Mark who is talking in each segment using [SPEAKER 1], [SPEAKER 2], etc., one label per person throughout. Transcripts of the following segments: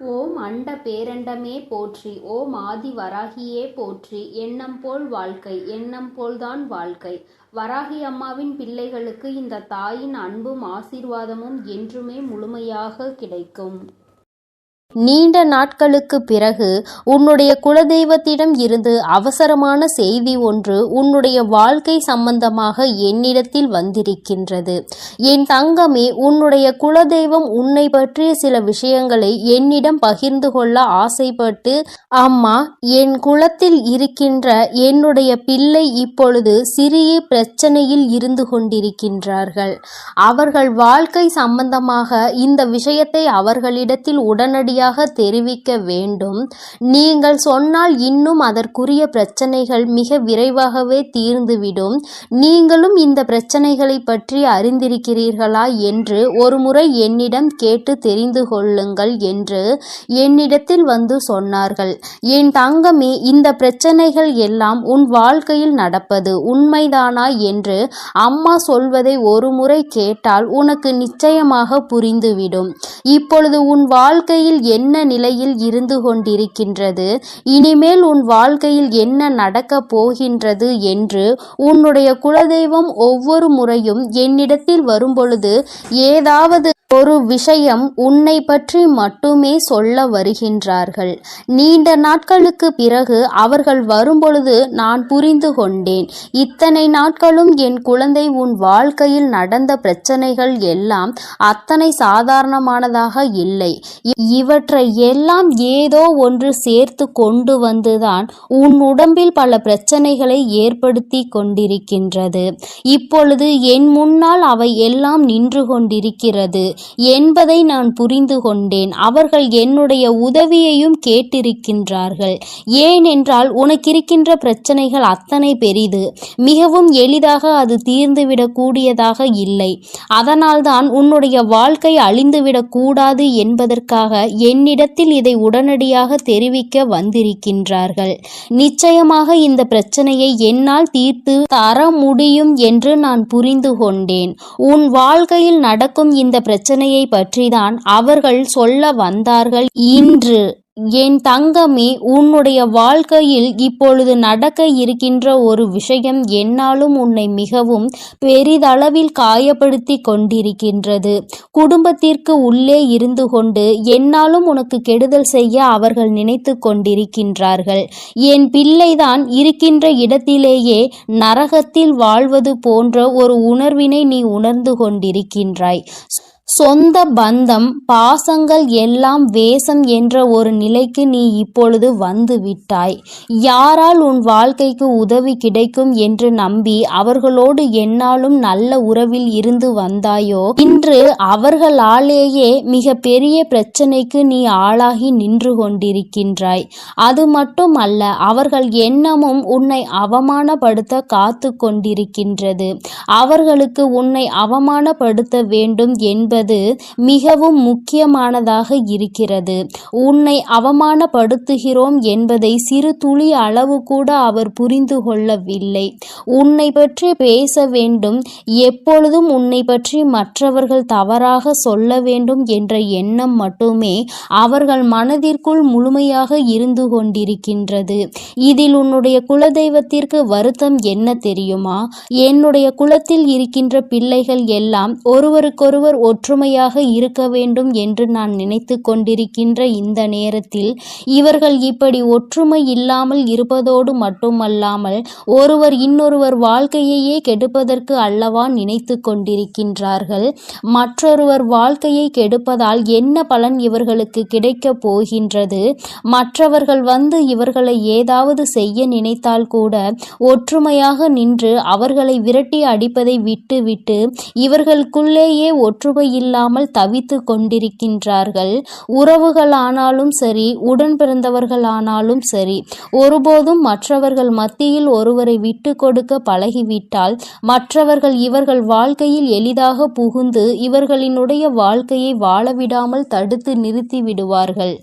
[SPEAKER 1] ஓம் அண்ட பேரண்டமே போற்றி, ஓம் ஆதி வராகியே போற்றி. எண்ணம் போல் வாழ்க்கை, எண்ணம் போல்தான் வாழ்க்கை. வராகி அம்மாவின் பிள்ளைகளுக்கு இந்த தாயின் அன்பும் ஆசீர்வாதமும் என்றுமே முழுமையாக கிடைக்கும்.
[SPEAKER 2] நீண்ட நாட்களுக்கு பிறகு உன்னுடைய குலதெய்வத்திடம் இருந்து அவசரமான செய்தி ஒன்று உன்னுடைய வாழ்க்கை சம்பந்தமாக என்னிடத்தில் வந்திருக்கின்றது. என் தங்கமே, உன்னுடைய குலதெய்வம் உன்னை பற்றிய சில விஷயங்களை என்னிடம் பகிர்ந்து கொள்ள ஆசைப்பட்டு, அம்மா, என் குலத்தில் இருக்கின்ற என்னுடைய பிள்ளை இப்பொழுது சிறிய பிரச்சனையில் இருந்து கொண்டிருக்கின்றார்கள். அவர்கள் வாழ்க்கை சம்பந்தமாக இந்த விஷயத்தை அவர்களிடத்தில் உடனடியாக தெரிவிக்க வேண்டும். நீங்கள் சொன்னால் இன்னும் அதற்குரிய பிரச்சனைகள் மிக விரைவாகவே தீர்ந்துவிடும். நீங்களும் இந்த பிரச்சனைகளை பற்றி அறிந்திருக்கிறீர்களா என்று ஒரு முறை என்னிடம் கேட்டு தெரிந்து கொள்ளுங்கள் என்று என்னிடத்தில் வந்து சொன்னார்கள். என் தங்கமே, இந்த பிரச்சனைகள் எல்லாம் உன் வாழ்க்கையில் நடப்பது உண்மைதானா என்று அம்மா சொல்வதை ஒரு முறை கேட்டால் உனக்கு நிச்சயமாக புரிந்துவிடும். இப்பொழுது உன் வாழ்க்கையில் என்ன நிலையில் இருந்து கொண்டிருக்கின்றது, இனிமேல் உன் வாழ்க்கையில் என்ன நடக்கப் போகின்றது என்று உன்னுடைய குலதெய்வம் ஒவ்வொரு முறையும் என்னிடத்தில் வரும்பொழுது ஏதாவது ஒரு விஷயம் உன்னை பற்றி மட்டுமே சொல்ல வருகின்றார்கள். நீண்ட நாட்களுக்கு பிறகு அவர்கள் வரும்பொழுது நான் புரிந்து கொண்டேன். இத்தனை நாட்களும் என் குழந்தை உன் வாழ்க்கையில் நடந்த பிரச்சனைகள் எல்லாம் அத்தனை சாதாரணமானதாக இல்லை. இவற்றை எல்லாம் ஏதோ ஒன்று சேர்த்து கொண்டு வந்துதான் உன் உடம்பில் பல பிரச்சனைகளை ஏற்படுத்தி கொண்டிருக்கின்றது. இப்பொழுது என் முன்னால் அவை எல்லாம் நின்று கொண்டிருக்கிறது என்பதை நான் புரிந்து கொண்டேன். அவர்கள் என்னுடைய உதவியையும் கேட்டிருக்கின்றார்கள். ஏனென்றால் உனக்கிருக்கின்ற பிரச்சனைகள் அத்தனை பெரிது, மிகவும் எளிதாக அது தீர்ந்துவிடக் கூடியதாக இல்லை. அதனால்தான் உன்னுடைய வாழ்க்கை அழிந்துவிடக் கூடாது என்பதற்காக என்னிடத்தில் இதை உடனடியாக தெரிவிக்க வந்திருக்கின்றார்கள். நிச்சயமாக இந்த பிரச்சனையை என்னால் தீர்த்து தர முடியும் என்று நான் புரிந்து கொண்டேன். உன் வாழ்க்கையில் நடக்கும் இந்த பிரச்சனையை பற்றிதான் அவர்கள் சொல்ல வந்தார்கள் இன்று. என் தங்கமே, உன்னுடைய வாழ்க்கையில் இப்பொழுது நடக்க இருக்கின்ற ஒரு விஷயம் என்னாலும் உன்னை மிகவும் பெரிதளவில் காயப்படுத்தி கொண்டிருக்கின்றது. குடும்பத்திற்கு உள்ளே இருந்து கொண்டு என்னாலும் உனக்கு கெடுதல் செய்ய அவர்கள் நினைத்து கொண்டிருக்கின்றார்கள். என் பிள்ளைதான் இருக்கின்ற இடத்திலேயே நரகத்தில் வாழ்வது போன்ற ஒரு உணர்வினை நீ உணர்ந்து கொண்டிருக்கின்றாய். சொந்த பந்தம், பாசங்கள் எல்லாம் வேஷம் என்ற ஒரு நிலைக்கு நீ இப்பொழுது வந்து விட்டாய். யாரால் உன் வாழ்க்கைக்கு உதவி கிடைக்கும் என்று நம்பி அவர்களோடு என்னாலும் நல்ல உறவில் இருந்து வந்தாயோ, இன்று அவர்களாலேயே மிக பெரிய பிரச்சனைக்கு நீ ஆளாகி நின்று கொண்டிருக்கின்றாய். அது மட்டுமல்ல, அவர்கள் எண்ணமும் உன்னை அவமானப்படுத்த காத்து கொண்டிருக்கின்றது. அவர்களுக்கு உன்னை அவமானப்படுத்த வேண்டும் என்பது மிகவும் முக்கியமானதாக இருக்கிறது. உன்னை அவமானப்படுத்துகிறோம் என்பதை சிறு துளி அளவு கூட அவர் புரிந்து கொள்ளவில்லை. உன்னை பற்றி பேச வேண்டும், எப்பொழுதும் உன்னை பற்றி மற்றவர்கள் தவறாக சொல்ல வேண்டும் என்ற எண்ணம் மட்டுமே அவர்கள் மனதிற்குள் முழுமையாக இருந்து கொண்டிருக்கின்றது. இதில் உன்னுடைய குலதெய்வத்திற்கு வருத்தம் என்ன தெரியுமா? என்னுடைய குலத்தில் இருக்கின்ற பிள்ளைகள் எல்லாம் ஒருவருக்கொருவர் ஒற்றுமையாக இருக்க வேண்டும் என்று நான் நினைத்து கொண்டிருக்கின்ற இந்த நேரத்தில் இவர்கள் இப்படி ஒற்றுமை இல்லாமல் இருப்பதோடு மட்டுமல்லாமல் ஒருவர் இன்னொருவர் வாழ்க்கையையே கெடுப்பதற்கு அல்லவா நினைத்து கொண்டிருக்கின்றார்கள். மற்றொருவர் வாழ்க்கையை கெடுப்பதால் என்ன பலன் இவர்களுக்கு கிடைக்கப் போகின்றது? மற்றவர்கள் வந்து இவர்களை ஏதாவது செய்ய நினைத்தால் கூட ஒற்றுமையாக நின்று அவர்களை விரட்டி அடிப்பதை விட்டுவிட்டு இவர்களுக்குள்ளேயே ஒற்றுமை இல்லாமல் தவித்து கொண்டிருக்கின்றார்கள். உறவுகளானாலும் சரி, உடன் பிறந்தவர்களானாலும் சரி, ஒருபோதும் மற்றவர்கள் மத்தியில் ஒருவரை விட்டு கொடுக்க பழகிவிட்டால் மற்றவர்கள் இவர்கள் வாழ்க்கையில் எளிதாக புகுந்து இவர்களினுடைய வாழ்க்கையை வாழவிடாமல் தடுத்து நிறுத்தி விடுவார்கள்.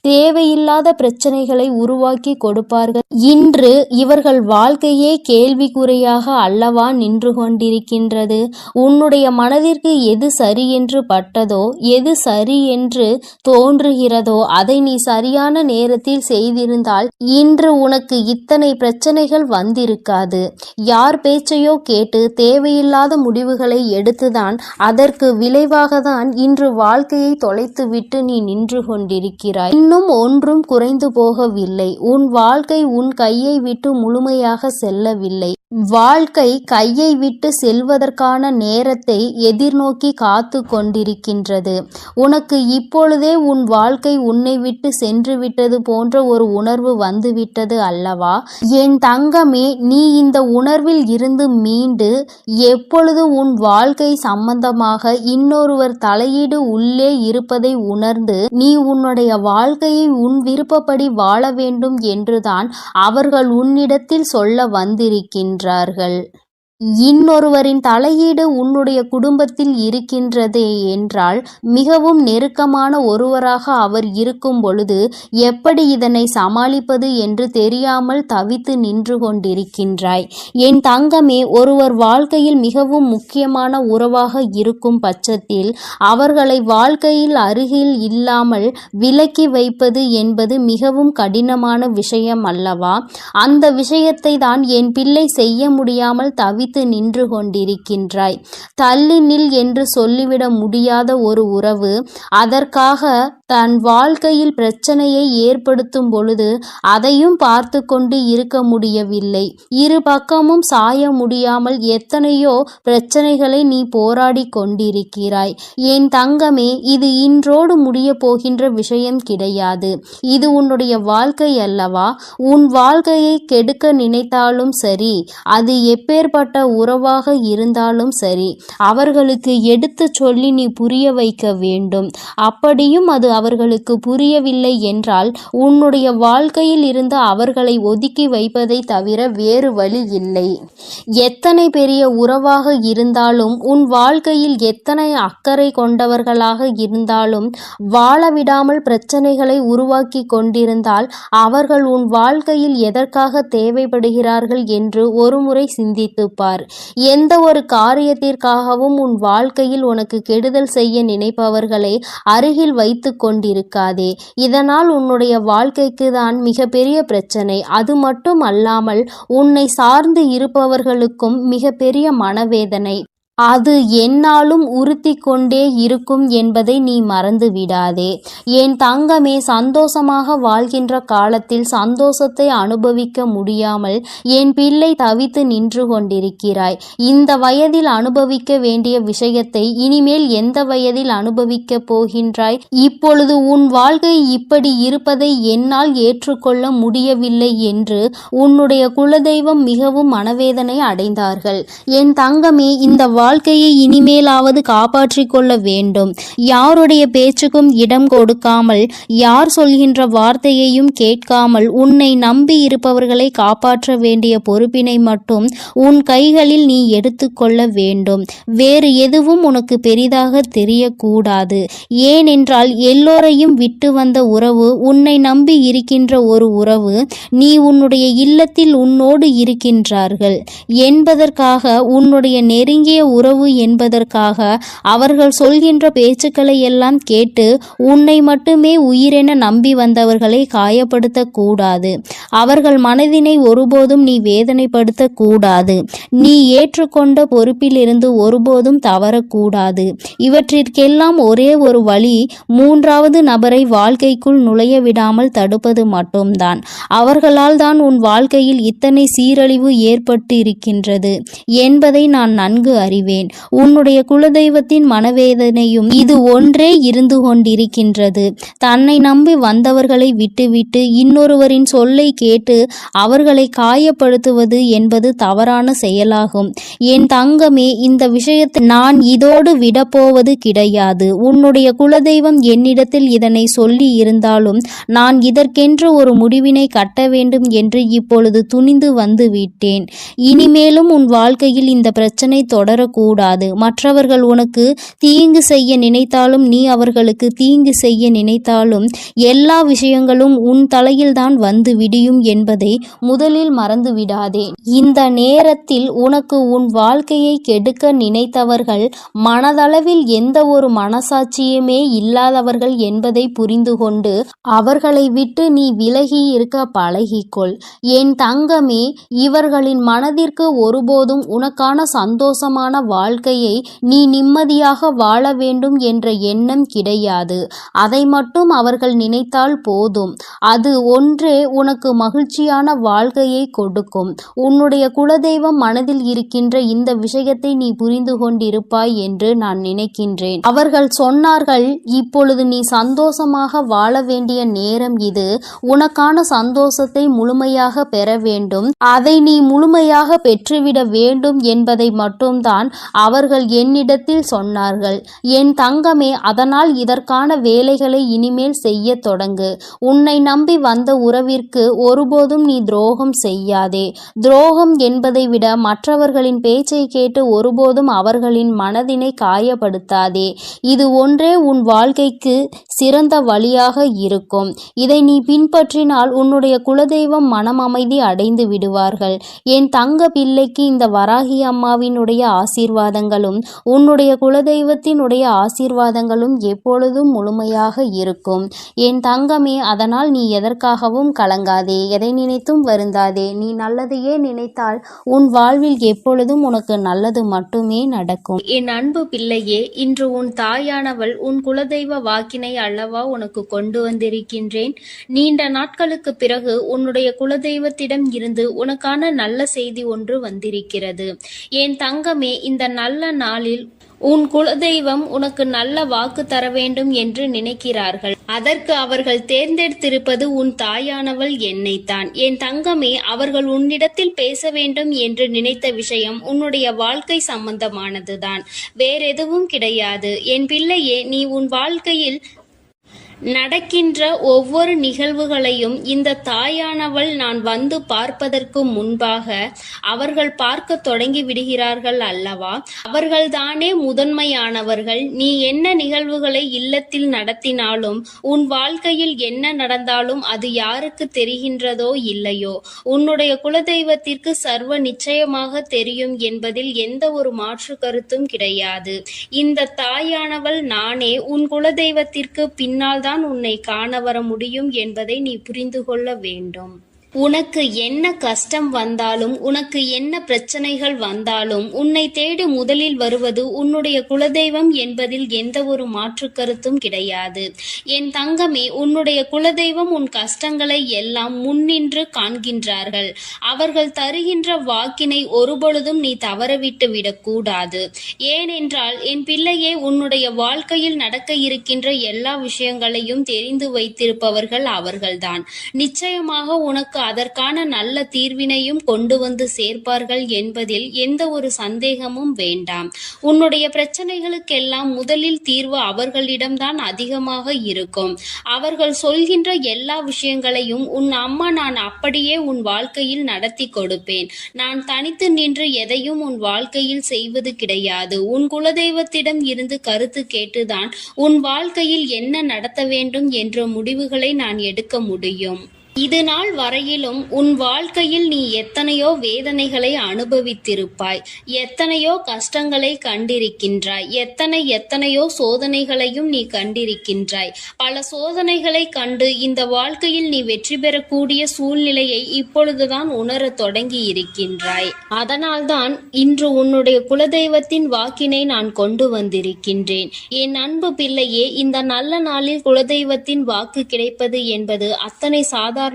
[SPEAKER 2] தேவையில்லாத பிரச்சனைகளை உருவாக்கி கொடுப்பார்கள். இன்று இவர்கள் வாழ்க்கையே கேள்விக்குறையாக அல்லவா நின்று கொண்டிருக்கின்றது. உன்னுடைய மனதிற்கு எது சரி என்று பட்டதோ, எது சரி என்று தோன்றுகிறதோ அதை நீ சரியான நேரத்தில் செய்திருந்தால் இன்று உனக்கு இத்தனை பிரச்சனைகள் வந்திருக்காது. யார் பேச்சையோ கேட்டு தேவையில்லாத முடிவுகளை எடுத்துதான் அதற்கு விளைவாகத்தான் இன்று வாழ்க்கையை தொலைத்துவிட்டு நீ நின்று கொண்டிருக்கிறாய். இன்னும் ஒன்றும் குறைந்து போகவில்லை. உன் வாழ்க்கை உன் கையை விட்டு முழுமையாக செல்லவில்லை. வாழ்க்கை கையை விட்டு செல்வதற்கான நேரத்தை எதிர்நோக்கி காத்து கொண்டிருக்கின்றது. உனக்கு இப்பொழுதே உன் வாழ்க்கை உன்னை விட்டு சென்று விட்டது போன்ற ஒரு உணர்வு வந்துவிட்டது அல்லவா? என் தங்கமே, நீ இந்த உணர்வில் இருந்து மீண்டு எப்பொழுது உன் வாழ்க்கை சம்பந்தமாக இன்னொருவர் தலையீடு உள்ளே இருப்பதை உணர்ந்து நீ உன்னுடைய வாழ்க்கையை உன் விருப்பப்படி வாழ வேண்டும் என்றுதான் அவர்கள் உன்னிடத்தில் சொல்ல வந்திருக்கின்றார்கள். இன்னொருவரின் தலையீடு உன்னுடைய குடும்பத்தில் இருக்கின்றதே என்றால் மிகவும் நெருக்கமான ஒருவராக அவர் இருக்கும் பொழுது எப்படி இதனை சமாளிப்பது என்று தெரியாமல் தவித்து நின்று கொண்டிருக்கின்றாய். என் தங்கமே, ஒருவர் வாழ்க்கையில் மிகவும் முக்கியமான உறவாக இருக்கும் பட்சத்தில் அவர்களை வாழ்க்கையில் அருகில் இல்லாமல் விலக்கி வைப்பது என்பது மிகவும் கடினமான விஷயம் அல்லவா? அந்த விஷயத்தை தான் என் பிள்ளை செய்ய முடியாமல் தவித்து நின்று கொண்டிருக்கின்றாய். தள்ளி நில் என்று சொல்லிவிட முடியாத ஒரு உறவு அதற்காக தன் வாழ்க்கையில் பிரச்சனையை ஏற்படுத்தும் பொழுது அதையும் பார்த்து கொண்டு இருக்க முடியவில்லை. இரு பக்கமும் சாய முடியாமல் எத்தனையோ பிரச்சனைகளை நீ போராடி கொண்டிருக்கிறாய். என் தங்கமே, இது இன்றோடு முடிய போகின்ற விஷயம் கிடையாது. இது உன்னுடைய வாழ்க்கை அல்லவா? உன் வாழ்க்கையை கெடுக்க நினைத்தாலும் சரி, அது எப்பேற்பட்ட உறவாக இருந்தாலும் சரி, அவர்களுக்கு எடுத்து சொல்லி நீ புரிய வைக்க வேண்டும். அப்படியும் அது அவர்களுக்கு புரியவில்லை என்றால் உன்னுடைய வாழ்க்கையில் இருந்து அவர்களை ஒதுக்கி வைப்பதை தவிர வேறு வழி இல்லை. எத்தனை பெரிய உறவாக இருந்தாலும், உன் வாழ்க்கையில் எத்தனை அக்கறை கொண்டவர்களாக இருந்தாலும் வாழ விடாமல் பிரச்சனைகளை உருவாக்கி கொண்டிருந்தால் அவர்கள் உன் வாழ்க்கையில் எதற்காக தேவைப்படுகிறார்கள் என்று ஒருமுறை சிந்தித்துப் பார். எந்த ஒரு காரியத்திற்காகவும் உன் வாழ்க்கையில் உனக்கு கெடுதல் செய்ய நினைப்பவர்களை அருகில் வைத்து கொண்டிருக்காதே. இதனால் உன்னுடைய வாழ்க்கைக்கு தான் மிகப்பெரிய பிரச்சனை. அது மட்டும் அல்லாமல் உன்னை சார்ந்து இருப்பவர்களுக்கும் மிகப்பெரிய மனவேதனை. அது எந்நாளும் உறுத்தி கொண்டே இருக்கும் என்பதை நீ மறந்து விடாதே. என் தங்கமே, சந்தோஷமாக வாழ்கின்ற காலத்தில் சந்தோஷத்தை அனுபவிக்க முடியாமல் என் பிள்ளை தவித்து நின்று கொண்டிருக்கிறாய். இந்த வயதில் அனுபவிக்க வேண்டிய விஷயத்தை இனிமேல் எந்த வயதில் அனுபவிக்க போகின்றாய்? இப்பொழுது உன் வாழ்க்கை இப்படி இருப்பதை என்னால் ஏற்றுக்கொள்ள முடியவில்லை என்று உன்னுடைய குலதெய்வம் மிகவும் மனவேதனை அடைந்தார்கள். என் தங்கமே, இந்த வாழ்க்கையை இனிமேலாவது காப்பாற்றிக் கொள்ள வேண்டும். யாருடைய பேச்சுக்கும் இடம் கொடுக்காமல், யார் சொல்கின்ற வார்த்தையையும் கேட்காமல் உன்னை நம்பி இருப்பவர்களை காப்பாற்ற வேண்டிய பொறுப்பினை மட்டும் உன் கைகளில் நீ எடுத்துக்கொள்ள வேண்டும். வேறு எதுவும் உனக்கு பெரிதாக தெரியக்கூடாது. ஏனென்றால் எல்லோரையும் விட்டு வந்த உறவு, உன்னை நம்பி இருக்கின்ற ஒரு உறவு, நீ உன்னுடைய இல்லத்தில் உன்னோடு இருக்கின்றார்கள் என்பதற்காக, உன்னுடைய நெருங்கிய உறவு என்பதற்காக அவர்கள் சொல்கின்ற பேச்சுக்களை எல்லாம் கேட்டு உன்னை மட்டுமே உயிரென நம்பி வந்தவர்களை காயப்படுத்தக்கூடாது. அவர்கள் மனதினை ஒருபோதும் நீ வேதனைப்படுத்தக்கூடாது. நீ ஏற்றுக்கொண்ட பொறுப்பிலிருந்து ஒருபோதும் தவறக்கூடாது. இவற்றிற்கெல்லாம் ஒரே ஒரு வழி, மூன்றாவது நபரை வாழ்க்கைக்குள் நுழைய விடாமல் தடுப்பது மட்டும்தான். அவர்களால் தான் உன் வாழ்க்கையில் இத்தனை சீரழிவு ஏற்பட்டு இருக்கின்றது என்பதை நான் நன்கு அறிவேன். உன்னுடைய குலதெய்வத்தின் மனவேதனையும் இது ஒன்றே இருந்து கொண்டிருக்கின்றது. தன்னை நம்பி வந்தவர்களை விட்டுவிட்டு இன்னொருவரின் சொல்லை கேட்டு அவர்களை காயப்படுத்துவது என்பது தவறான செயலாகும். என் தங்கமே, இந்த விஷயத்தை நான் இதோடு விடப்போவது கிடையாது. உன்னுடைய குலதெய்வம் என்னிடத்தில் இதனை சொல்லி இருந்தாலும் நான் இதற்கென்று ஒரு முடிவினை கட்ட வேண்டும் என்று இப்பொழுது துணிந்து வந்து விட்டேன். இனிமேலும் உன் வாழ்க்கையில் இந்த பிரச்சனை தொடரக்கூடாது. மற்றவர்கள் உனக்கு தீங்கு செய்ய நினைத்தாலும், நீ அவர்களுக்கு தீங்கு செய்ய நினைத்தாலும் எல்லா விஷயங்களும் உன் தலையில் தான் வந்து விடியும் முடியும் என்பதை முதலில் மறந்துவிடாதே. இந்த நேரத்தில் உனக்கு உன் வாழ்க்கையை கெடுக்க நினைத்தவர்கள் மனதளவில் எந்த ஒரு மனசாட்சியுமே இல்லாதவர்கள் என்பதை புரிந்து கொண்டு அவர்களை விட்டு நீ விலகி இருக்க பழகிக்கொள். என் தங்கமே, இவர்களின் மனதிற்கு ஒருபோதும் உனக்கான சந்தோஷமான வாழ்க்கையை நீ நிம்மதியாக வாழ வேண்டும் என்ற எண்ணம் கிடையாது. அதை மட்டும் அவர்கள் நினைத்தால் போதும். அது ஒன்றே உனக்கு மகிழ்ச்சியான வாழ்க்கையை கொடுக்கும். உன்னுடைய குலதெய்வம் மனதில் இருக்கின்ற இந்த விஷயத்தை நீ புரிந்து கொண்டிருப்பாய் என்று நான் நினைக்கின்றேன். அவர்கள் சொன்னார்கள், இப்பொழுது நீ சந்தோஷமாக வாழ வேண்டிய நேரம் இது. உனக்கான சந்தோஷத்தை முழுமையாக பெற வேண்டும். அதை நீ முழுமையாக பெற்றுவிட வேண்டும் என்பதை மட்டும்தான் அவர்கள் என்னிடத்தில் சொன்னார்கள். என் தங்கமே, அதனால் இதற்கான வேலைகளை இனிமேல் செய்ய தொடங்கு. உன்னை நம்பி வந்த உறவிற்கு ஒருபோதும் நீ துரோகம் செய்யாதே. துரோகம் என்பதை விட மற்றவர்களின் பேச்சை கேட்டு ஒருபோதும் அவர்களின் மனதினை காயப்படுத்தாதே. இது ஒன்றே உன் வாழ்க்கைக்கு சிறந்த வழியாக இருக்கும். இதை நீ பின்பற்றினால் உன்னுடைய குலதெய்வம் மனம் அமைதி அடைந்து விடுவார்கள். என் தங்க பிள்ளைக்கு இந்த வராகி அம்மாவினுடைய ஆசீர்வாதங்களும் உன்னுடைய குலதெய்வத்தினுடைய ஆசீர்வாதங்களும் எப்பொழுதும் முழுமையாக இருக்கும். என் தங்கமே, அதனால் நீ எதற்காகவும் கலங்காதே, எதை நினைத்தும் வருந்தாதே. நீ நல்லதையே நினைத்தால் உன் வாழ்வில் எப்பொழுதும் உனக்கு நல்லது மட்டுமே நடக்கும்.
[SPEAKER 1] என் அன்பு பிள்ளையே, இன்று உன் தாயானவள் உன் குலதெய்வ வாக்கினை அல்லவா உனக்கு கொண்டு வந்திருக்கின்றேன். நீண்ட நாட்களுக்கு பிறகு உன்னுடைய குலதெய்வத்திடம் இருந்து உனக்கான நல்ல செய்தி ஒன்று வந்திருக்கிறது. என் தங்கமே, இந்த நல்ல நாளில் உன் குலதெய்வம் உனக்கு நல்ல வாக்கு தர வேண்டும் என்று நினைக்கிறார்கள். அதற்கு அவர்கள் தேர்ந்தெடுத்திருப்பது உன் தாயானவள் என்னைத்தான். என் தங்கமே, அவர்கள் உன்னிடத்தில் பேச வேண்டும் என்று நினைத்த விஷயம் உன்னுடைய வாழ்க்கை சம்பந்தமானதுதான், வேறெதுவும் கிடையாது. என் பிள்ளையே, நீ உன் வாழ்க்கையில் நடக்கின்ற ஒவ்வொரு நிகழ்வுகளையும் இந்த தாயானவள் நான் வந்து பார்ப்பதற்கு முன்பாக அவர்கள் பார்க்க தொடங்கி விடுகிறார்கள் அல்லவா? அவர்கள்தானே முதன்மையானவர்கள். நீ என்ன நிகழ்வுகளை இல்லத்தில் நடத்தினாலும் உன் வாழ்க்கையில் என்ன நடந்தாலும் அது யாருக்கு தெரிகின்றதோ இல்லையோ, உன்னுடைய குலதெய்வத்திற்கு சர்வ நிச்சயமாக தெரியும் என்பதில் எந்த ஒரு மாற்று கருத்தும் கிடையாது. இந்த தாயானவள் நானே உன் குலதெய்வத்திற்கு பின்னால் தான் உன்னை காண வர முடியும் என்பதை நீ புரிந்து கொள்ள வேண்டும். உனக்கு என்ன கஷ்டம் வந்தாலும் உனக்கு என்ன பிரச்சனைகள் வந்தாலும் உன்னை தேடி முதலில் வருவது உன்னுடைய குலதெய்வம் என்பதில் எந்த ஒரு மாற்று கருத்தும் கிடையாது. என் தங்கமே, உன்னுடைய குலதெய்வம் உன் கஷ்டங்களை எல்லாம் முன்னின்று காண்கின்றார்கள். அவர்கள் தருகின்ற வாக்கினை ஒருபொழுதும் நீ தவறவிட்டு விடக்கூடாது. ஏனென்றால் என் பிள்ளையே, உன்னுடைய வாழ்க்கையில் நடக்க இருக்கின்ற எல்லா விஷயங்களையும் தெரிந்து வைத்திருப்பவர்கள் அவர்கள்தான். நிச்சயமாக உனக்கு அதற்கான நல்ல தீர்வினையும் கொண்டு வந்து சேர்ப்பார்கள் என்பதில் எந்த ஒரு சந்தேகமும் வேண்டாம். உன்னுடைய பிரச்சனைகளுக்கெல்லாம் முதலில் தீர்வு அவர்களிடம்தான் அதிகமாக இருக்கும். அவர்கள் சொல்கின்ற எல்லா விஷயங்களையும் உன் அம்மா நான் அப்படியே உன் வாழ்க்கையில் நடத்தி கொடுப்பேன். நான் தனித்து நின்று எதையும் உன் வாழ்க்கையில் செய்வது கிடையாது. உன் குலதெய்வத்திடம் இருந்து கருத்து கேட்டுதான் உன் வாழ்க்கையில் என்ன நடத்த வேண்டும் என்ற முடிவுகளை நான் எடுக்க முடியும். இது நாள் வரையிலும் உன் வாழ்க்கையில் நீ எத்தனையோ வேதனைகளை அனுபவித்திருப்பாய், எத்தனையோ கஷ்டங்களை கண்டிருக்கின்றாய், எத்தனையோ சோதனைகளையும் நீ கண்டிருக்கின்றாய். பல சோதனைகளை கண்டு இந்த வாழ்க்கையில் நீ வெற்றி பெறக்கூடிய சூழ்நிலையை இப்பொழுதுதான் உணரத் தொடங்கி இருக்கின்றாய். அதனால்தான் இன்று உன்னுடைய குலதெய்வத்தின் வாக்கினை நான் கொண்டு வந்திருக்கின்றேன். என் அன்பு பிள்ளையே, இந்த நல்ல நாளில் குலதெய்வத்தின் வாக்கு கிடைப்பது என்பது அத்தனை சாதாரண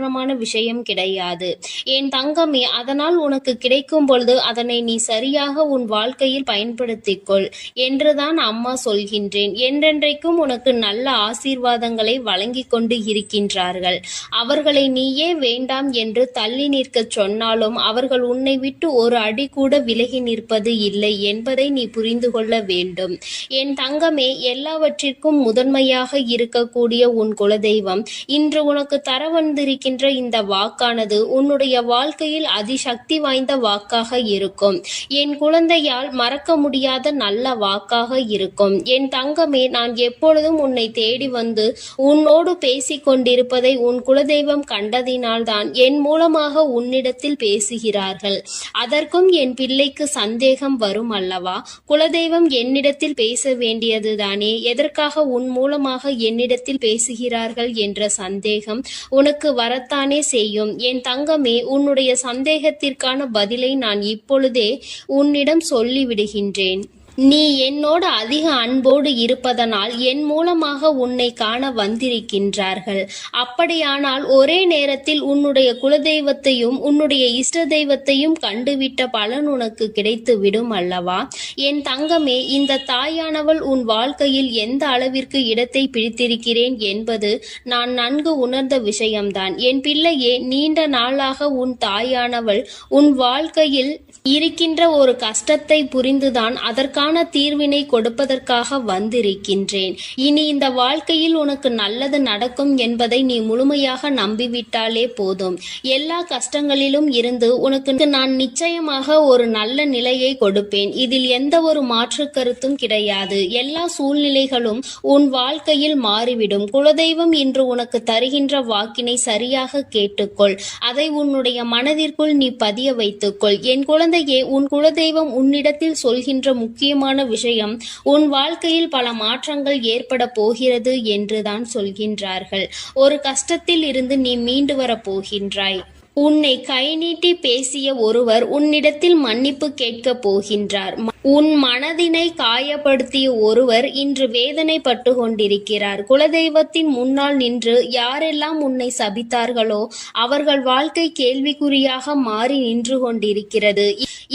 [SPEAKER 1] விஷயம் கிடையாது. என் தங்கமே, அதனால் உனக்கு கிடைக்கும் பொழுது அதனை நீ சரியாக உன் வாழ்க்கையில் பயன்படுத்திக் கொள் என்றுதான் அம்மா சொல்கின்றேன். என்றென்றைக்கும் உனக்கு நல்ல ஆசீர்வாதங்களை வழங்கி கொண்டு இருக்கின்றார்கள். அவர்களை நீயே வேண்டாம் என்று தள்ளி நிற்க சொன்னாலும் அவர்கள் உன்னை விட்டு ஒரு அடி கூட விலகி நிற்பது இல்லை என்பதை நீ புரிந்து கொள்ள வேண்டும். என் தங்கமே, எல்லாவற்றிற்கும் முதன்மையாக இருக்கக்கூடிய உன் குலதெய்வம் இன்று உனக்கு தர வந்திருக்கின்ற
[SPEAKER 2] வந்திருக்கின்ற இந்த வாக்கானது உன்னுடைய வாழ்க்கையில் அதிசக்தி வாய்ந்த வாக்காக இருக்கும். என் குழந்தையால் மறக்க முடியாத நல்ல வாக்காக இருக்கும். என் தங்கமே, நான் எப்பொழுதும் உன்னை தேடி வந்து உன்னோடு பேசிக் கொண்டிருப்பதை உன் குலதெய்வம் கண்டதினால்தான் என் மூலமாக உன்னிடத்தில் பேசுகிறார்கள். அதற்கும் என் பிள்ளைக்கு சந்தேகம் வரும் அல்லவா? குலதெய்வம் என்னிடத்தில் பேச வேண்டியதுதானே, எதற்காக உன் மூலமாக என்னிடத்தில் பேசுகிறார்கள் என்ற சந்தேகம் உனக்கு வரத்தானே செய்யும். என் தங்கமே, உன்னுடைய சந்தேகத்திற்கான பதிலை நான் இப்பொழுதே உன்னிடம் சொல்லிவிடுகின்றேன். நீ என்னோடு அதிக அன்போடு இருப்பதனால் என் மூலமாக உன்னை காண வந்திருக்கின்றார்கள். அப்படியானால் ஒரே நேரத்தில் உன்னுடைய குலதெய்வத்தையும் உன்னுடைய இஷ்ட தெய்வத்தையும் கண்டுவிட்ட பலன் உனக்கு கிடைத்து விடும் அல்லவா? என் தங்கமே, இந்த தாயானவள் உன் வாழ்க்கையில் எந்த அளவிற்கு இடத்தை பிடித்திருக்கிறேன் என்பது நான் நன்கு உணர்ந்த விஷயம்தான். என் பிள்ளையே, நீண்ட நாளாக உன் தாயானவள் உன் வாழ்க்கையில் இருக்கின்ற ஒரு கஷ்டத்தை புரிந்துதான் அதற்கான தீர்வினை கொடுப்பதற்காக வந்திருக்கின்றேன். இனி இந்த வாழ்க்கையில் உனக்கு நல்லது நடக்கும் என்பதை நீ முழுமையாக நம்பிவிட்டாலே போதும். எல்லா கஷ்டங்களிலும் இருந்து உனக்கு நான் நிச்சயமாக ஒரு நல்ல நிலையை கொடுப்பேன். இதில் எந்த ஒரு மாற்று கருத்தும் கிடையாது. எல்லா சூழ்நிலைகளும் உன் வாழ்க்கையில் மாறிவிடும். குலதெய்வம் இன்று உனக்கு தருகின்ற வாக்கினை சரியாக கேட்டுக்கொள். அதை உன்னுடைய மனதிற்குள் நீ பதிய வைத்துக்கொள். என் குழந்தையே, உன் குலதெய்வம் உன்னிடத்தில் சொல்கின்ற முக்கியமான விஷயம், உன் வாழ்க்கையில் பல மாற்றங்கள் ஏற்பட போகிறது என்றுதான் சொல்கின்றார்கள். ஒரு கஷ்டத்தில் இருந்து நீ மீண்டு வரப் போகின்றாய். உன்னை கை நீட்டி பேசிய ஒருவர் உன்னிடத்தில் மன்னிப்பு கேட்கப் போகின்றார். உன் மனதினை காயப்படுத்திய ஒருவர் இன்று வேதனைப்பட்டு கொண்டிருக்கிறார். குலதெய்வத்தின் முன்னால் நின்று யாரெல்லாம் உன்னை சபித்தார்களோ அவர்கள் வாழ்க்கை கேள்விக்குறியாக மாறி நின்று கொண்டிருக்கிறது.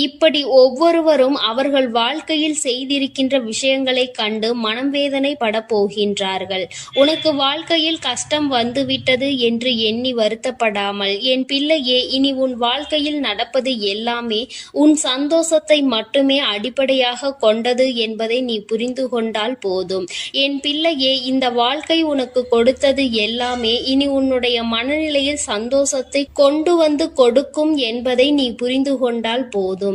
[SPEAKER 2] இப்படி ஒவ்வொருவரும் அவர்கள் வாழ்க்கையில் செய்திருக்கின்ற விஷயங்களை கண்டு மனம் வேதனைப்பட போகின்றார்கள். உனக்கு வாழ்க்கையில் கஷ்டம் வந்துவிட்டது என்று எண்ணி வருத்தப்படாமல், என் பிள்ளையே, இனி உன் வாழ்க்கையில் நடப்பது எல்லாமே உன் சந்தோஷத்தை மட்டுமே அடிப்படையாக கொண்டது என்பதை நீ புரிந்து கொண்டால் போதும். என் பிள்ளையே, இந்த வாழ்க்கை உனக்கு கொடுத்தது எல்லாமே இனி உன்னுடைய மனநிலையில் சந்தோஷத்தை கொண்டு வந்து கொடுக்கும் என்பதை நீ புரிந்து கொண்டால் போதும்.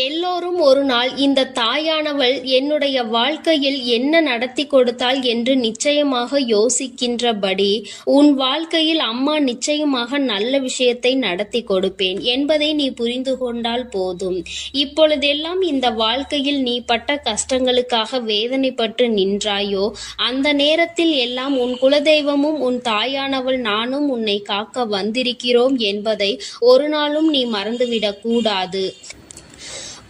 [SPEAKER 2] எல்லோரும் ஒரு நாள் இந்த தாயானவள் என்னுடைய வாழ்க்கையில் என்ன நடத்தி கொடுத்தாள் என்று நிச்சயமாக யோசிக்கின்றபடி உன் வாழ்க்கையில் அம்மா நிச்சயமாக நல்ல விஷயத்தை நடத்தி கொடுப்பேன் என்பதை நீ புரிந்து கொண்டால் போதும். இப்பொழுதெல்லாம் இந்த வாழ்க்கையில் நீ பட்ட கஷ்டங்களுக்காக வேதனைப்பட்டு நின்றாயோ, அந்த நேரத்தில் எல்லாம் உன் குலதெய்வமும் உன் தாயானவள் நானும் உன்னை காக்க வந்திருக்கிறோம் என்பதை ஒரு நாளும் நீ மறந்துவிடக் கூடாது.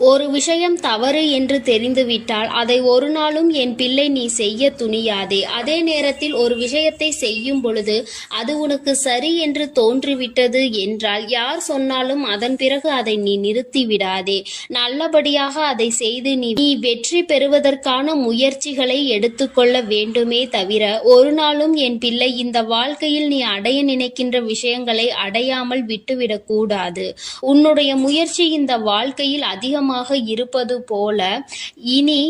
[SPEAKER 2] ஒரு விஷயம் தவறு என்று தெரிந்துவிட்டால் அதை ஒரு நாளும் என் பிள்ளை நீ செய்ய துணியாதே. அதே நேரத்தில் ஒரு விஷயத்தை செய்யும் பொழுது அது உனக்கு சரி என்று தோன்றிவிட்டது என்றால் யார் சொன்னாலும் அதன் பிறகு அதை நீ நிறுத்தி விடாதே. நல்லபடியாக அதை செய்து நீ வெற்றி பெறுவதற்கான முயற்சிகளை எடுத்துக்கொள்ள வேண்டுமே தவிர ஒரு நாளும் என் பிள்ளை இந்த வாழ்க்கையில் நீ அடைய நினைக்கின்ற விஷயங்களை அடையாமல் விட்டுவிடக் கூடாது. உன்னுடைய முயற்சி இந்த வாழ்க்கையில் அதிகமாக இருப்பது போல இனி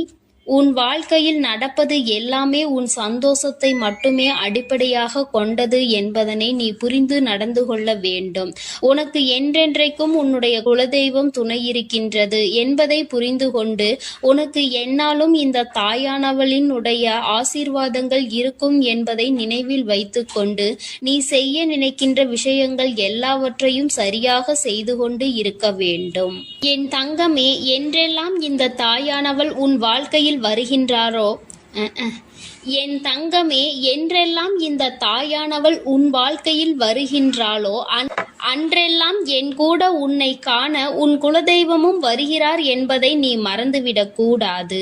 [SPEAKER 2] உன் வாழ்க்கையில் நடப்பது எல்லாமே உன் சந்தோஷத்தை மட்டுமே அடிப்படையாக கொண்டது என்பதனை நீ புரிந்து நடந்து கொள்ள வேண்டும். உனக்கு என்றென்றைக்கும் உன்னுடைய குலதெய்வம் துணை இருக்கின்றது என்பதை புரிந்து கொண்டு உனக்கு என்னாலும் இந்த தாயானவளினுடைய ஆசீர்வாதங்கள் இருக்கும் என்பதை நினைவில் வைத்துக்கொண்டு நீ செய்ய நினைக்கின்ற விஷயங்கள் எல்லாவற்றையும் சரியாக செய்து கொண்டு இருக்க வேண்டும். என் தங்கமே, என்றெல்லாம் இந்த தாயானவள் உன் வாழ்க்கையில் வருகின்றாரோ என் தங்கமே, என்றெல்லாம் இந்த தாயானவள் உன் வாழ்க்கையில் வருகின்றாளோ அன்றெல்லாம் என் கூட உன்னை காண உன் குலதெய்வமும் வருகிறார் என்பதை நீ மறந்துவிடக் கூடாது.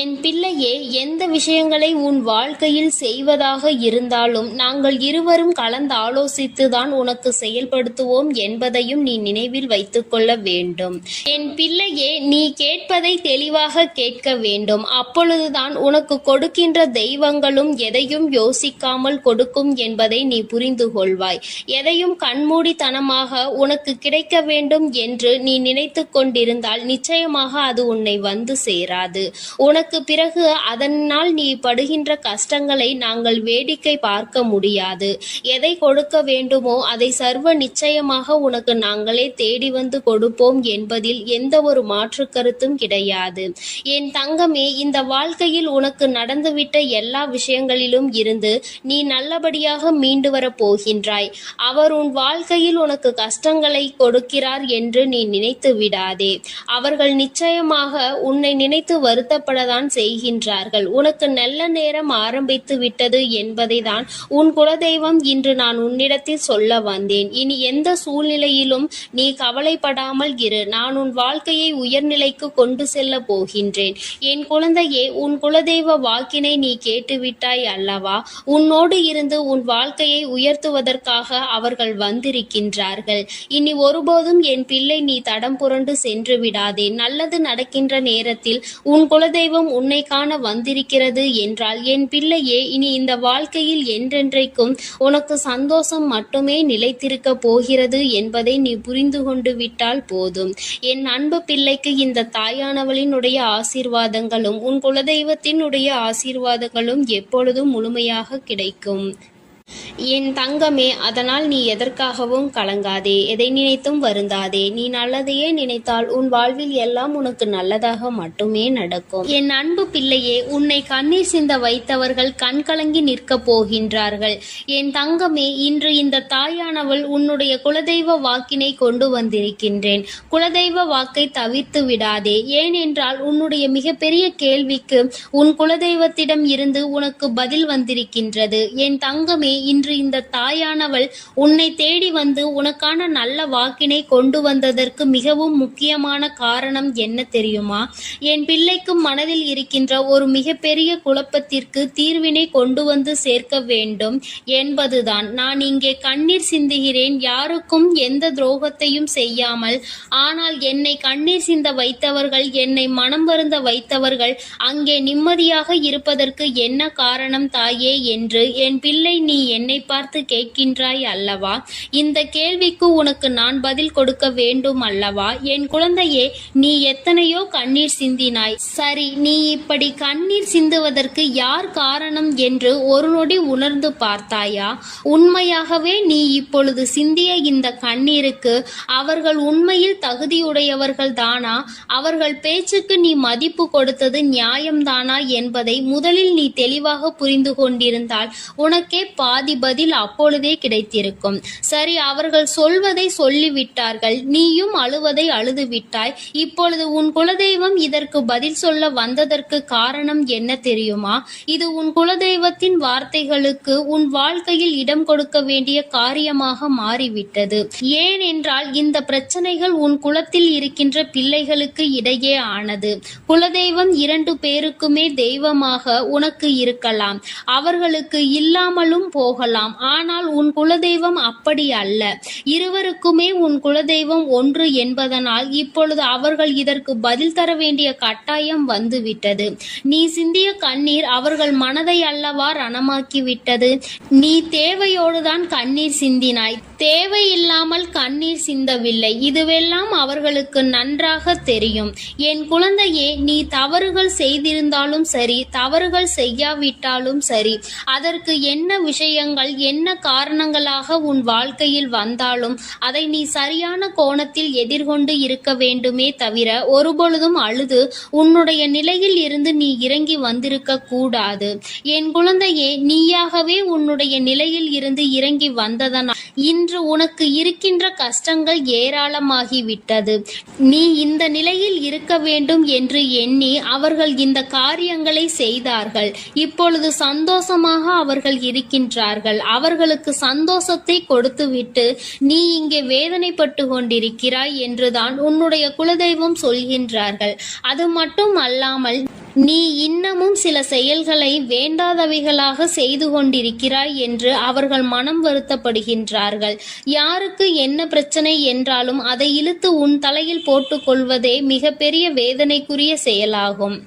[SPEAKER 2] என் பிள்ளையே, எந்த விஷயங்களை உன் வாழ்க்கையில் செய்வதாக இருந்தாலும் நாங்கள் இருவரும் கலந்து ஆலோசித்துதான் உனக்கு செயல்படுத்துவோம் என்பதையும் நீ நினைவில் வைத்துக்கொள்ள வேண்டும். என் பிள்ளையே, நீ கேட்பதை தெளிவாக கேட்க வேண்டும். அப்பொழுதுதான் உனக்கு கொடுக்கின்ற தெய்வங்களும் எதையும் யோசிக்காமல் கொடுக்கும் என்பதை நீ புரிந்து கொள்வாய். எதையும் கண்மூடித்தனமாக தனமாக உனக்கு கிடைக்க வேண்டும் என்று நீ நினைத்து கொண்டிருந்தால் நிச்சயமாக அது உன்னை வந்து சேராது. உனக்கு பிறகு அதனால் நீ படுகின்ற கஷ்டங்களை நாங்கள் வேடிக்கை பார்க்க முடியாது. எதை கொடுக்க வேண்டுமோ அதை சர்வ நிச்சயமாக உனக்கு நாங்களே தேடி வந்து கொடுப்போம் என்பதில் எந்த ஒரு மாற்று கருத்தும் கிடையாது. என் தங்கமே, இந்த வாழ்க்கையில் உனக்கு நடந்துவிட்ட எல்லா விஷயங்களிலும் இருந்து நீ நல்லபடியாக மீண்டு வரப் போகின்றாய். அவர் உன் வாழ்க்கையில் உனக்கு கஷ்டங்களை கொடுக்கிறார் என்று நீ நினைத்து விடாதே. அவர்கள் நிச்சயமாக உன்னை நினைத்து வருத்தப்படத்தான் செய்கின்றார்கள். உனக்கு நல்ல நேரம் ஆரம்பித்து விட்டது என்பதை தான் உன் குலதெய்வம் இன்று நான் உன்னிடத்தில் சொல்ல வந்தேன். இனி எந்த சூழ்நிலையிலும் நீ கவலைப்படாமல் இரு. நான் உன் வாழ்க்கையை உயர்நிலைக்கு கொண்டு செல்ல போகின்றேன். என் குழந்தையே, உன் குலதெய்வ வாக்கினை நீ கேட்டுவிட்டாய் அல்லவா? உன்னோடு இருந்து உன் வாழ்க்கையை உயர்த்துவதற்காக அவர்கள் வந்திருக்கின்றார்கள். இனி ஒருபோதும் என் பிள்ளை நீ தடம் புரண்டு சென்று விடாதே. நல்லது நடக்கின்ற நேரத்தில் உன் குலதெய்வம் உன்னை காண வந்திருக்கிறது என்றால் என் பிள்ளையே, இனி இந்த வாழ்க்கையில் என்றென்றைக்கும் உனக்கு சந்தோஷம் மட்டுமே நிலைத்திருக்க போகிறது என்பதை நீ புரிந்து கொண்டு விட்டால் போதும். என் அன்பு பிள்ளைக்கு இந்த தாயானவளினுடைய ஆசீர்வாதங்களும் உன் குலதெய்வத்தினுடைய ஆசீர்வாதங்களும் எப்பொழுதும் முழுமையாக கிடைக்கும். என் தங்கமே, அதனால் நீ எதற்காகவும் கலங்காதே, எதை நினைத்தும் வருந்தாதே. நீ நல்லதையே நினைத்தால் உன் வாழ்வில் எல்லாம் உனக்கு நல்லதாக மட்டுமே நடக்கும். என் அன்பு பிள்ளையே, உன்னை கண்ணீர் சிந்த வைத்தவர்கள் கண் கலங்கி நிற்க போகின்றார்கள். என் தங்கமே, இன்று இந்த தாயானவள் உன்னுடைய குலதெய்வ வாக்கினை கொண்டு வந்திருக்கின்றேன். குலதெய்வ வாக்கை தவிர்த்து விடாதே. ஏனென்றால் உன்னுடைய மிகப்பெரிய கேள்விக்கு உன் குலதெய்வத்திடம் இருந்து உனக்கு பதில் வந்திருக்கின்றது. என் தங்கமே, இன்று இந்த தாயானவள் உன்னை தேடி வந்து உனக்கான நல்ல வாக்கினை கொண்டு வந்ததற்கு மிகவும் முக்கியமான காரணம் என்ன தெரியுமா? என் பிள்ளைக்கு மனதில் இருக்கின்ற ஒரு மிகப்பெரிய குழப்பத்திற்கு தீர்வினை கொண்டு வந்து சேர்க்க வேண்டும் என்பதுதான். நான் இங்கே கண்ணீர் சிந்துகிறேன், யாருக்கும் எந்த துரோகத்தையும் செய்யாமல். ஆனால் என்னை கண்ணீர் சிந்த வைத்தவர்கள், என்னை மனம் வருந்த வைத்தவர்கள் அங்கே நிம்மதியாக இருப்பதற்கு என்ன காரணம் தாயே என்று என் பிள்ளை நீ என்னை பார்த்து கேட்கின்றாய் அல்லவா? இந்த கேள்விக்கு உனக்கு நான் பதில் கொடுக்க வேண்டும் அல்லவா? என் குழந்தையே, நீ எத்தனையோ கண்ணீர் சிந்தினாய். சரி, நீ இப்படி கண்ணீர் சிந்துவதற்கு யார் காரணம் என்று ஒரு நொடி உணர்ந்து பார்த்தாயா? உண்மையாகவே நீ இப்பொழுது சிந்திய இந்த கண்ணீருக்கு அவர்கள் உண்மையில் தகுதியுடையவர்கள் தானா? அவர்கள் பேச்சுக்கு நீ மதிப்பு கொடுத்தது நியாயம்தானா என்பதை முதலில் நீ தெளிவாக புரிந்து கொண்டிருந்தால் உனக்கே பாதி பதில் அப்பொழுதே கிடைத்திருக்கும். சரி, அவர்கள் சொல்வதை சொல்லிவிட்டார்கள், நீயும் அழுவதை அழுது விட்டாய். இப்பொழுது உன் குலதெய்வம் இதற்கு பதில் சொல்ல வந்ததற்கு காரணம் என்ன தெரியுமா? இது உன் குலதெய்வத்தின் வார்த்தைகளுக்கு உன் வாழ்க்கையில் இடம் கொடுக்க வேண்டிய காரியமாக மாறிவிட்டது. ஏனென்றால் இந்த பிரச்சனைகள் உன் குலத்தில் இருக்கின்ற பிள்ளைகளுக்கு இடையே ஆனது. குலதெய்வம் 2 பேருக்குமே தெய்வமாக உனக்கு இருக்கலாம், அவர்களுக்கு இல்லாமலும் போகலாம். ஆனால் உன் குலதெய்வம் அப்படி அல்ல. இருவருக்குமே உன் குலதெய்வம் ஒன்று என்பதனால் இப்பொழுது அவர்கள் இதற்கு பதில் தர வேண்டிய கட்டாயம் வந்துவிட்டது. நீ சிந்திய கண்ணீர் அவர்கள் மனதை அல்லவா ரணமாக்கிவிட்டது. நீ தேவையோடுதான் கண்ணீர் சிந்தினாய், தேவையில்லாமல் கண்ணீர் சிந்தவில்லை. இதுவெல்லாம் அவர்களுக்கு நன்றாக தெரியும். என் குழந்தையே, நீ தவறுகள் செய்திருந்தாலும் சரி, தவறுகள் செய்யாவிட்டாலும் சரி, அதற்கு என்ன விஷயங்கள் என்ன காரணங்களாக உன் வாழ்க்கையில் வந்தாலும் அதை நீ சரியான கோணத்தில் எதிர்கொண்டு இருக்க வேண்டுமே தவிர ஒருபொழுதும் அழுது உன்னுடைய நிலையில் இருந்து நீ இறங்கி வந்திருக்க கூடாது. என் குழந்தையே, நீயாகவே உன்னுடைய நிலையில் இருந்து இறங்கி வந்ததனால் இன்று உனக்கு இருக்கின்ற கஷ்டங்கள் ஏராளமாகிவிட்டது. நீ இந்த நிலையில் இருக்க வேண்டும் என்று எண்ணி அவர்கள் இந்த காரியங்களை செய்தார்கள். இப்பொழுது சந்தோஷமாக அவர்கள் இருக்கின்றார்கள். அவர்களுக்கு சந்தோஷத்தை கொடுத்துவிட்டு நீ இங்கே வேதனைப்பட்டு கொண்டிருக்கிறாய் என்றுதான் உன்னுடைய குலதெய்வம் சொல்கின்றார்கள். அது மட்டும் அல்லாமல் நீ இன்னமும் சில செயல்களை வேண்டாதவைகளாக செய்து கொண்டிருக்கிறாய் என்று அவர்கள் மனம் வருத்தப்படுகின்றார்கள். யாருக்கு என்ன பிரச்சனை என்றாலும் அதை இழுத்து உன் தலையில் போட்டுக்கொள்வதே மிகப்பெரிய வேதனைக்குரிய செயலாகும்.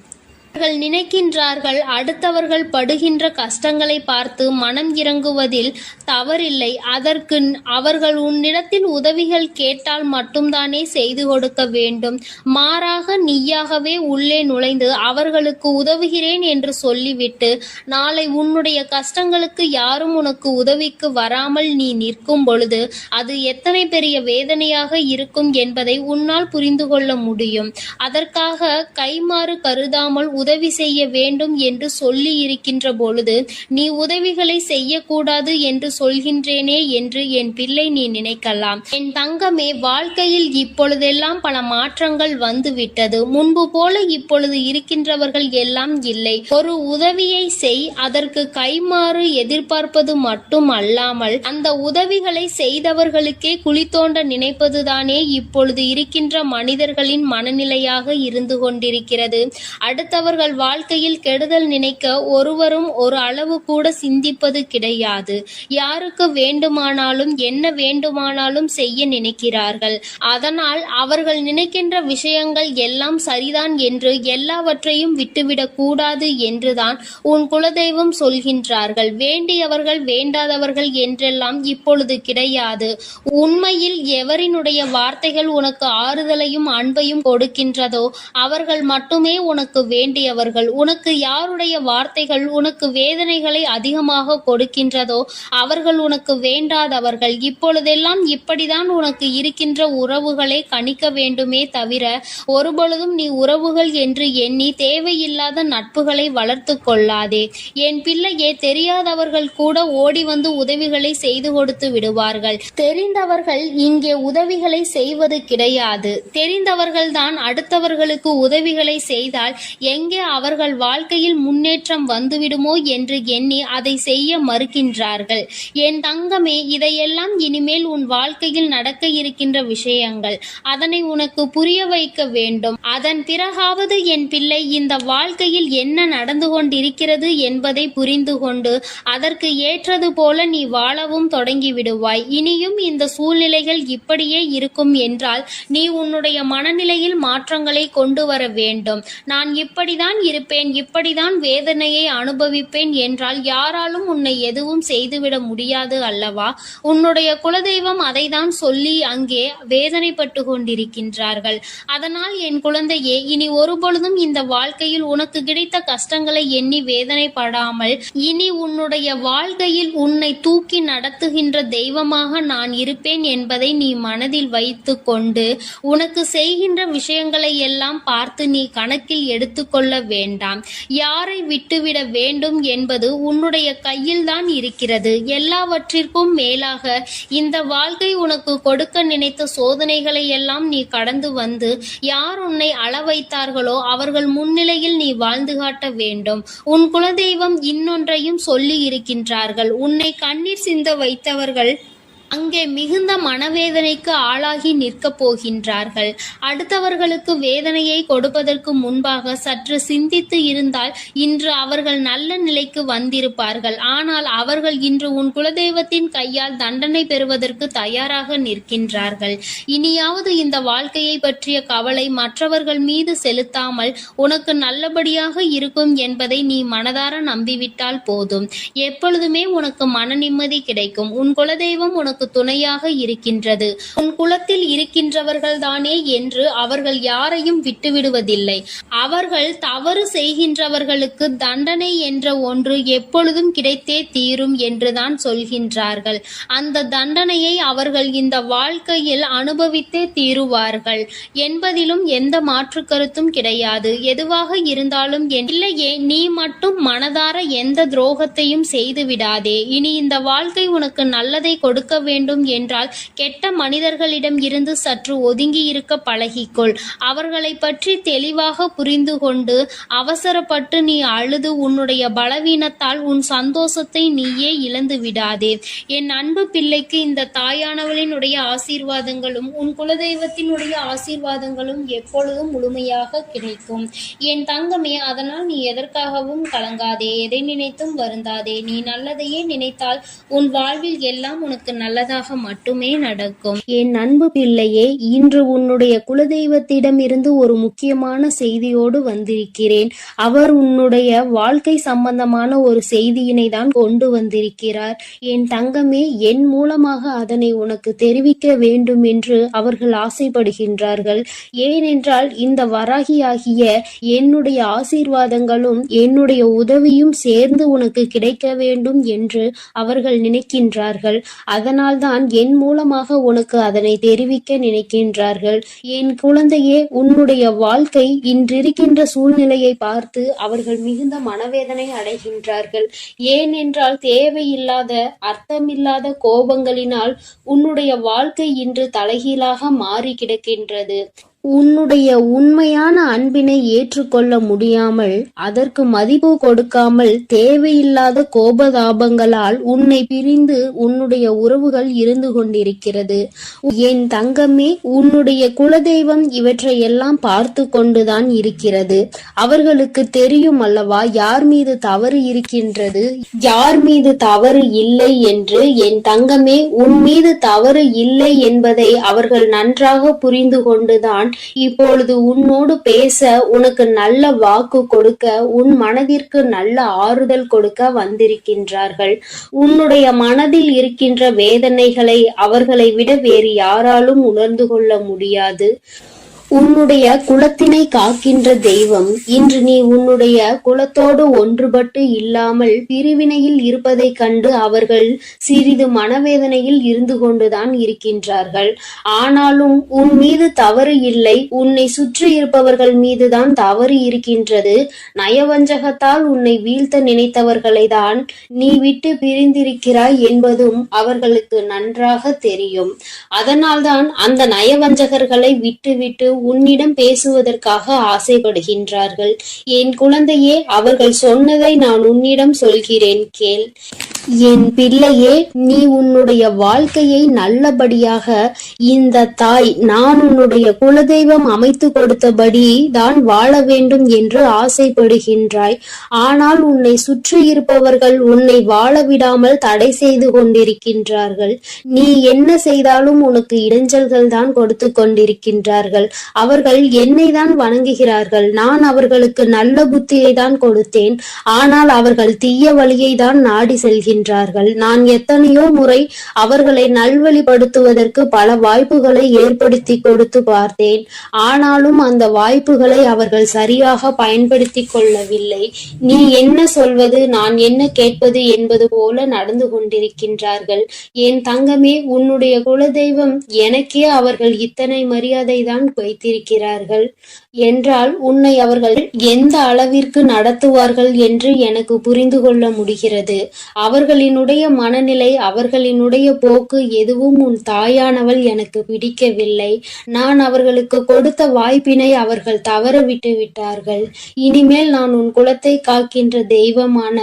[SPEAKER 1] அவர்கள் நினைக்கின்றார்கள் அடுத்தவர்கள் படுகின்ற கஷ்டங்களை பார்த்து மனம் இறங்குவதில் தவறில்லை. அதற்கு அவர்கள் உன்னிடத்தில் உதவிகள் கேட்டால் மட்டும்தானே செய்து கொடுக்க வேண்டும். மாறாக நீயாகவே உள்ளே நுழைந்து அவர்களுக்கு உதவுகிறேன் என்று சொல்லிவிட்டு நாளை உன்னுடைய கஷ்டங்களுக்கு யாரும் உனக்கு உதவிக்கு வராமல் நீ நிற்கும் பொழுது அது எத்தனை பெரிய வேதனையாக இருக்கும் என்பதை உன்னால் புரிந்து கொள்ள முடியும். அதற்காக கைமாறு கருதாமல் உதவி செய்ய வேண்டும் என்று சொல்லி இருக்கின்ற பொழுது நீ உதவிகளை செய்யக்கூடாது என்று சொல்கின்றேனே என்று என் பிள்ளை நீ நினைக்கலாம். என் தங்கமே, வாழ்க்கையில் இப்பொழுதெல்லாம் பல மாற்றங்கள் வந்துவிட்டது. முன்பு போல இப்பொழுது இருக்கின்றவர்கள் எல்லாம் இல்லை. ஒரு உதவியை செய், அதற்கு கைமாறு எதிர்பார்ப்பது மட்டும் அல்லாமல் அந்த உதவிகளை செய்தவர்களுக்கே குழி தோண்ட நினைப்பதுதானே இப்பொழுது இருக்கின்ற மனிதர்களின் மனநிலையாக இருந்து கொண்டிருக்கிறது. அடுத்தவர்கள் வாழ்க்கையில் கெடுதல் நினைக்க ஒருவரும் ஒரு அளவு கூட சிந்திப்பது கிடையாது. யாருக்கு வேண்டுமானாலும் என்ன வேண்டுமானாலும் செய்ய நினைக்கிறார்கள். அதனால் அவர்கள் நினைக்கின்ற விஷயங்கள் எல்லாம் சரிதான் என்று எல்லாவற்றையும் விட்டுவிடக் கூடாது என்றுதான் உன் குலதெய்வம் சொல்கின்றார்கள். வேண்டியவர்கள் வேண்டாதவர்கள் என்றெல்லாம் இப்பொழுது கிடையாது. உண்மையில் எவரினுடைய வார்த்தைகள் உனக்கு ஆறுதலையும் அன்பையும் கொடுக்கின்றதோ அவர்கள் மட்டுமே உனக்கு வேண்டியவர்கள். உனக்கு யாருடைய வார்த்தைகள் உனக்கு வேதனைகளை அதிகமாக கொடுக்கின்றதோ அவர்கள் உனக்கு வேண்டாதவர்கள். இப்பொழுதெல்லாம் இப்படிதான் உனக்கு இருக்கின்ற உறவுகளை கணிக்க வேண்டுமே தவிர ஒருபொழுதும் நீ உறவுகள் என்று எண்ணி தேவையில்லாத நட்புகளை வளர்த்து கொள்ளாதே. என் பிள்ளையே, தெரியாதவர்கள் கூட ஓடி வந்து உதவிகளை செய்து கொடுத்து விடுவார்கள். தெரிந்தவர்கள் இங்கே உதவிகளை செய்வது கிடையாது. தெரிந்தவர்கள்தான் அடுத்தவர்களுக்கு உதவிகளை செய்தால் எங்கே அவர்கள் வாழ்க்கையில் முன்னேற்றம் வந்துவிடுமோ என்று எண்ணி அதை செய்ய மறுக்கின்றார்கள். என் தங்கமே, இதையெல்லாம் இனிமேல் உன் வாழ்க்கையில் நடக்க இருக்கின்ற விஷயங்கள். அதனை உனக்கு புரிய வைக்க வேண்டும். அதன் பிறகாவது என் பிள்ளை இந்த வாழ்க்கையில் என்ன நடந்து கொண்டிருக்கிறது என்பதை புரிந்து கொண்டு அதற்கு ஏற்றது போல நீ வாழவும் தொடங்கி விடுவாய். இனியும் இந்த சூழ்நிலைகள் இப்படியே இருக்கும் என்றால் நீ உன்னுடைய மனநிலையில் மாற்றங்களை கொண்டு வர வேண்டும். நான் இப்படிதான் இருப்பேன், இப்படிதான் வேதனையை அனுபவிப்பேன் என்றால் யாராலும் உன்னை எதுவும் செய்துவிட முடியாது அல்லவா? உன்னுடைய குலதெய்வம் அதை தான் சொல்லி அங்கே வேதனைப்பட்டு கொண்டிருக்கின்றார்கள். அதனால் என் குழந்தையே, இனி ஒருபொழுதும் இந்த வாழ்க்கையில் உனக்கு கிடைத்த கஷ்டங்களை எண்ணி வேதனைப்படாமல் இனி உன்னுடைய வாழ்க்கையில் உன்னை தூக்கி நடத்துகின்ற தெய்வமாக நான் இருப்பேன் என்பதை நீ மனதில் வைத்து கொண்டு உனக்கு செய்கின்ற விஷயங்களை எல்லாம் பார்த்து நீ கணக்கில் எடுத்துக்கொள்ள வேண்டாம். யாரை விட்டுவிட வேண்டும் என்பது உன்னுடைய கையில் தான் இருக்கிறது. எல்லாவற்றிற்கும் மேலாக இந்த வாழ்க்கை உனக்கு கொடுக்க நினைத்த சோதனைகளை எல்லாம் நீ கடந்து வந்து யார் உன்னை அள வைத்தார்களோ அவர்கள் முன்னிலையில் நீ வாழ்ந்து காட்ட வேண்டும். உன் குலதெய்வம் இன்னொன்றையும் சொல்லி இருக்கின்றார்கள். உன்னை கண்ணீர் சிந்த வைத்தவர்கள் அங்கே மிகுந்த மனவேதனைக்கு ஆளாகி நிற்கப் போகின்றார்கள். அடுத்தவர்களுக்கு வேதனையை கொடுப்பதற்கு முன்பாக சற்று சிந்தித்து இருந்தால் இன்று அவர்கள் நல்ல நிலைக்கு வந்திருப்பார்கள். ஆனால் அவர்கள் இன்று உன் குலதெய்வத்தின் கையால் தண்டனை பெறுவதற்கு தயாராக நிற்கின்றார்கள். இனியாவது இந்த வாழ்க்கையை பற்றிய கவலை மற்றவர்கள் மீது செலுத்தாமல் உனக்கு நல்லபடியாக இருக்கும் என்பதை நீ மனதார நம்பிவிட்டால் போதும். எப்பொழுதுமே உனக்கு மன நிம்மதி கிடைக்கும். உன் குலதெய்வம் உனக்கு துணையாக இருக்கின்றது. உன் குலத்தில் இருக்கின்றவர்கள் தானே என்று அவர்கள் யாரையும் விட்டுவிடுவதில்லை. அவர்கள் தவறு செய்கின்றவர்களுக்கு தண்டனை என்ற ஒன்று எப்பொழுதும் கிடைத்தே தீரும் என்றுதான் சொல்கின்றார்கள். அந்த தண்டனையை அவர்கள் இந்த வாழ்க்கையில் அனுபவித்தே தீருவார்கள் என்பதிலும் எந்த மாற்று கருத்தும் கிடையாது. எதுவாக இருந்தாலும் இல்லையே, நீ மட்டும் மனதார எந்த துரோகத்தையும் செய்து விடாதே. இனி இந்த வாழ்க்கை உனக்கு நல்லதை கொடுக்க வேண்டும் என்றால் கெட்ட மனிதர்களிடம் இருந்து சற்று ஒதுங்கி இருக்க பழகிக்கொள். அவர்களை பற்றி தெளிவாக புரிந்து கொண்டு அவசரப்பட்டு நீ அழுது உன்னுடைய பலவீனத்தால் உன் சந்தோஷத்தை நீயே இழந்து விடாதே. என் அன்பு பிள்ளைக்கு இந்த தாயானவளினுடைய ஆசீர்வாதங்களும் உன் குலதெய்வத்தினுடைய ஆசீர்வாதங்களும் எப்பொழுதும் முழுமையாக கிடைக்கும். என் தங்கமே, அதனால் நீ எதற்காகவும் கலங்காதே, எதை நினைத்தும் வருந்தாதே. நீ நல்லதையே நினைத்தால் உன் வாழ்வில் எல்லாம் உனக்கு நல்ல
[SPEAKER 2] நல்லதாக மட்டுமே நடக்கும். என் அன்பு பிள்ளையே, இன்று உன்னுடைய குலதெய்வத்திடம் இருந்து ஒரு முக்கியமான செய்தியோடு வந்திருக்கிறேன். அவர் உன்னுடைய வாழ்க்கை சம்பந்தமான ஒரு செய்தியினை தான் கொண்டு வந்திருக்கிறார். என் தங்கமே, என் மூலமாக அதனை உனக்கு தெரிவிக்க வேண்டும் என்று அவர்கள் ஆசைப்படுகின்றார்கள். ஏனென்றால் இந்த வராகியாகிய என்னுடைய ஆசீர்வாதங்களும் என்னுடைய உதவியும் சேர்ந்து உனக்கு கிடைக்க வேண்டும் என்று அவர்கள் நினைக்கின்றார்கள். அதனால்தான் என் மூலமாக உனக்கு அதனை தெரிவிக்க நினைக்கின்றார்கள். என் குழந்தையே, உன்னுடைய வாழ்க்கை இன்றிருக்கின்ற சூழ்நிலையை பார்த்து அவர்கள் மிகுந்த மனவேதனை அடைகின்றார்கள். ஏனென்றால் தேவையில்லாத அர்த்தமில்லாத கோபங்களினால் உன்னுடைய வாழ்க்கை இன்று தலைகீழாக மாறி கிடக்கின்றது. உன்னுடைய உண்மையான அன்பினை ஏற்றுக்கொள்ள முடியாமல், அதற்கு மதிப்பு கொடுக்காமல், தேவையில்லாத கோபதாபங்களால் உன்னை பிரிந்து உன்னுடைய உறவுகள் இருந்து கொண்டிருக்கிறது. என் தங்கமே, உன்னுடைய குலதெய்வம் இவற்றையெல்லாம் பார்த்து கொண்டுதான் இருக்கிறது. அவர்களுக்கு தெரியும் அல்லவா யார் மீது தவறு இருக்கின்றது, யார் மீது தவறு இல்லை என்று. என் தங்கமே, உன் மீது தவறு இல்லை என்பதை அவர்கள் நன்றாக புரிந்து கொண்டுதான் இப்பொழுது உன்னோடு பேச, உனக்கு நல்ல வாக்கு கொடுக்க, உன் மனதிற்கு நல்ல ஆறுதல் கொடுக்க வந்திருக்கின்றார்கள். உன்னுடைய மனதில் இருக்கின்ற வேதனைகளை அவர்களை விட வேறு யாராலும் உணர்ந்து கொள்ள முடியாது. உன்னுடைய குலத்தினை காக்கின்ற தெய்வம் இன்று நீ உன்னுடைய குலத்தோடு ஒன்றுபட்டு இல்லாமல் பிரிவினையில் இருப்பதை கண்டு அவர்கள் சிறிது மனவேதனையில் இருந்து கொண்டுதான் இருக்கின்றார்கள். ஆனாலும் உன் மீது தவறு இல்லை, உன்னை சுற்றி இருப்பவர்கள் மீதுதான் தவறு இருக்கின்றது. நயவஞ்சகத்தால் உன்னை வீழ்த்த நினைத்தவர்களை தான் நீ விட்டு பிரிந்திருக்கிறாய் என்பதும் அவர்களுக்கு நன்றாக தெரியும். அதனால்தான் அந்த நயவஞ்சகர்களை விட்டுவிட்டு உன்னிடம் பேசுவதற்காக ஆசைப்படுகின்றார்கள். என் குழந்தையே, அவர்கள் சொன்னதை நான் உன்னிடம் சொல்கிறேன், கேள். என் பிள்ளையே, நீ உன்னுடைய வாழ்க்கையை நல்லபடியாக இந்த தாய் நான் உன்னுடைய குலதெய்வம் அமைத்து கொடுத்தபடி தான் வாழ வேண்டும் என்று ஆசைப்படுகின்றாய். ஆனால் உன்னை சுற்றி இருப்பவர்கள் உன்னை வாழ விடாமல் தடை செய்து கொண்டிருக்கின்றார்கள். நீ என்ன செய்தாலும் உனக்கு இடைஞ்சல்கள் தான் கொடுத்து கொண்டிருக்கின்றார்கள். அவர்கள் என்னை தான் வணங்குகிறார்கள். நான் அவர்களுக்கு நல்ல புத்தியை தான் கொடுத்தேன். ஆனால் அவர்கள் தீய வழியை தான் நாடி செல்கிறார்கள். நான் எத்தனையோ முறை அவர்களை நல்வழிப்படுத்துவதற்கு பல வாய்ப்புகளை ஏற்படுத்தி கொடுத்து பார்த்தேன். ஆனாலும் அந்த வாய்ப்புகளை அவர்கள் சரியாக பயன்படுத்தி கொள்ளவில்லை. நீ என்ன சொல்வது, நான் என்ன கேட்பது என்பது போல நடந்து கொண்டிருக்கின்றார்கள். என் தங்கமே, உன்னுடைய குலதெய்வம் எனக்கே அவர்கள் இத்தனை மரியாதை தான் வைத்திருக்கிறார்கள் என்றால் உன்னை அவர்கள் எந்த அளவிற்கு நடத்துவார்கள் என்று எனக்கு புரிந்து கொள்ள முடிகிறது. அவர்களினுடைய மனநிலை, அவர்களினுடைய போக்கு எதுவும் உன் தாயானவள் எனக்கு பிடிக்கவில்லை. நான் அவர்களுக்கு கொடுத்த வாய்ப்பினை அவர்கள் தவற விட்டு விட்டார்கள். இனிமேல் நான் உன் குலத்தை காக்கின்ற தெய்வமான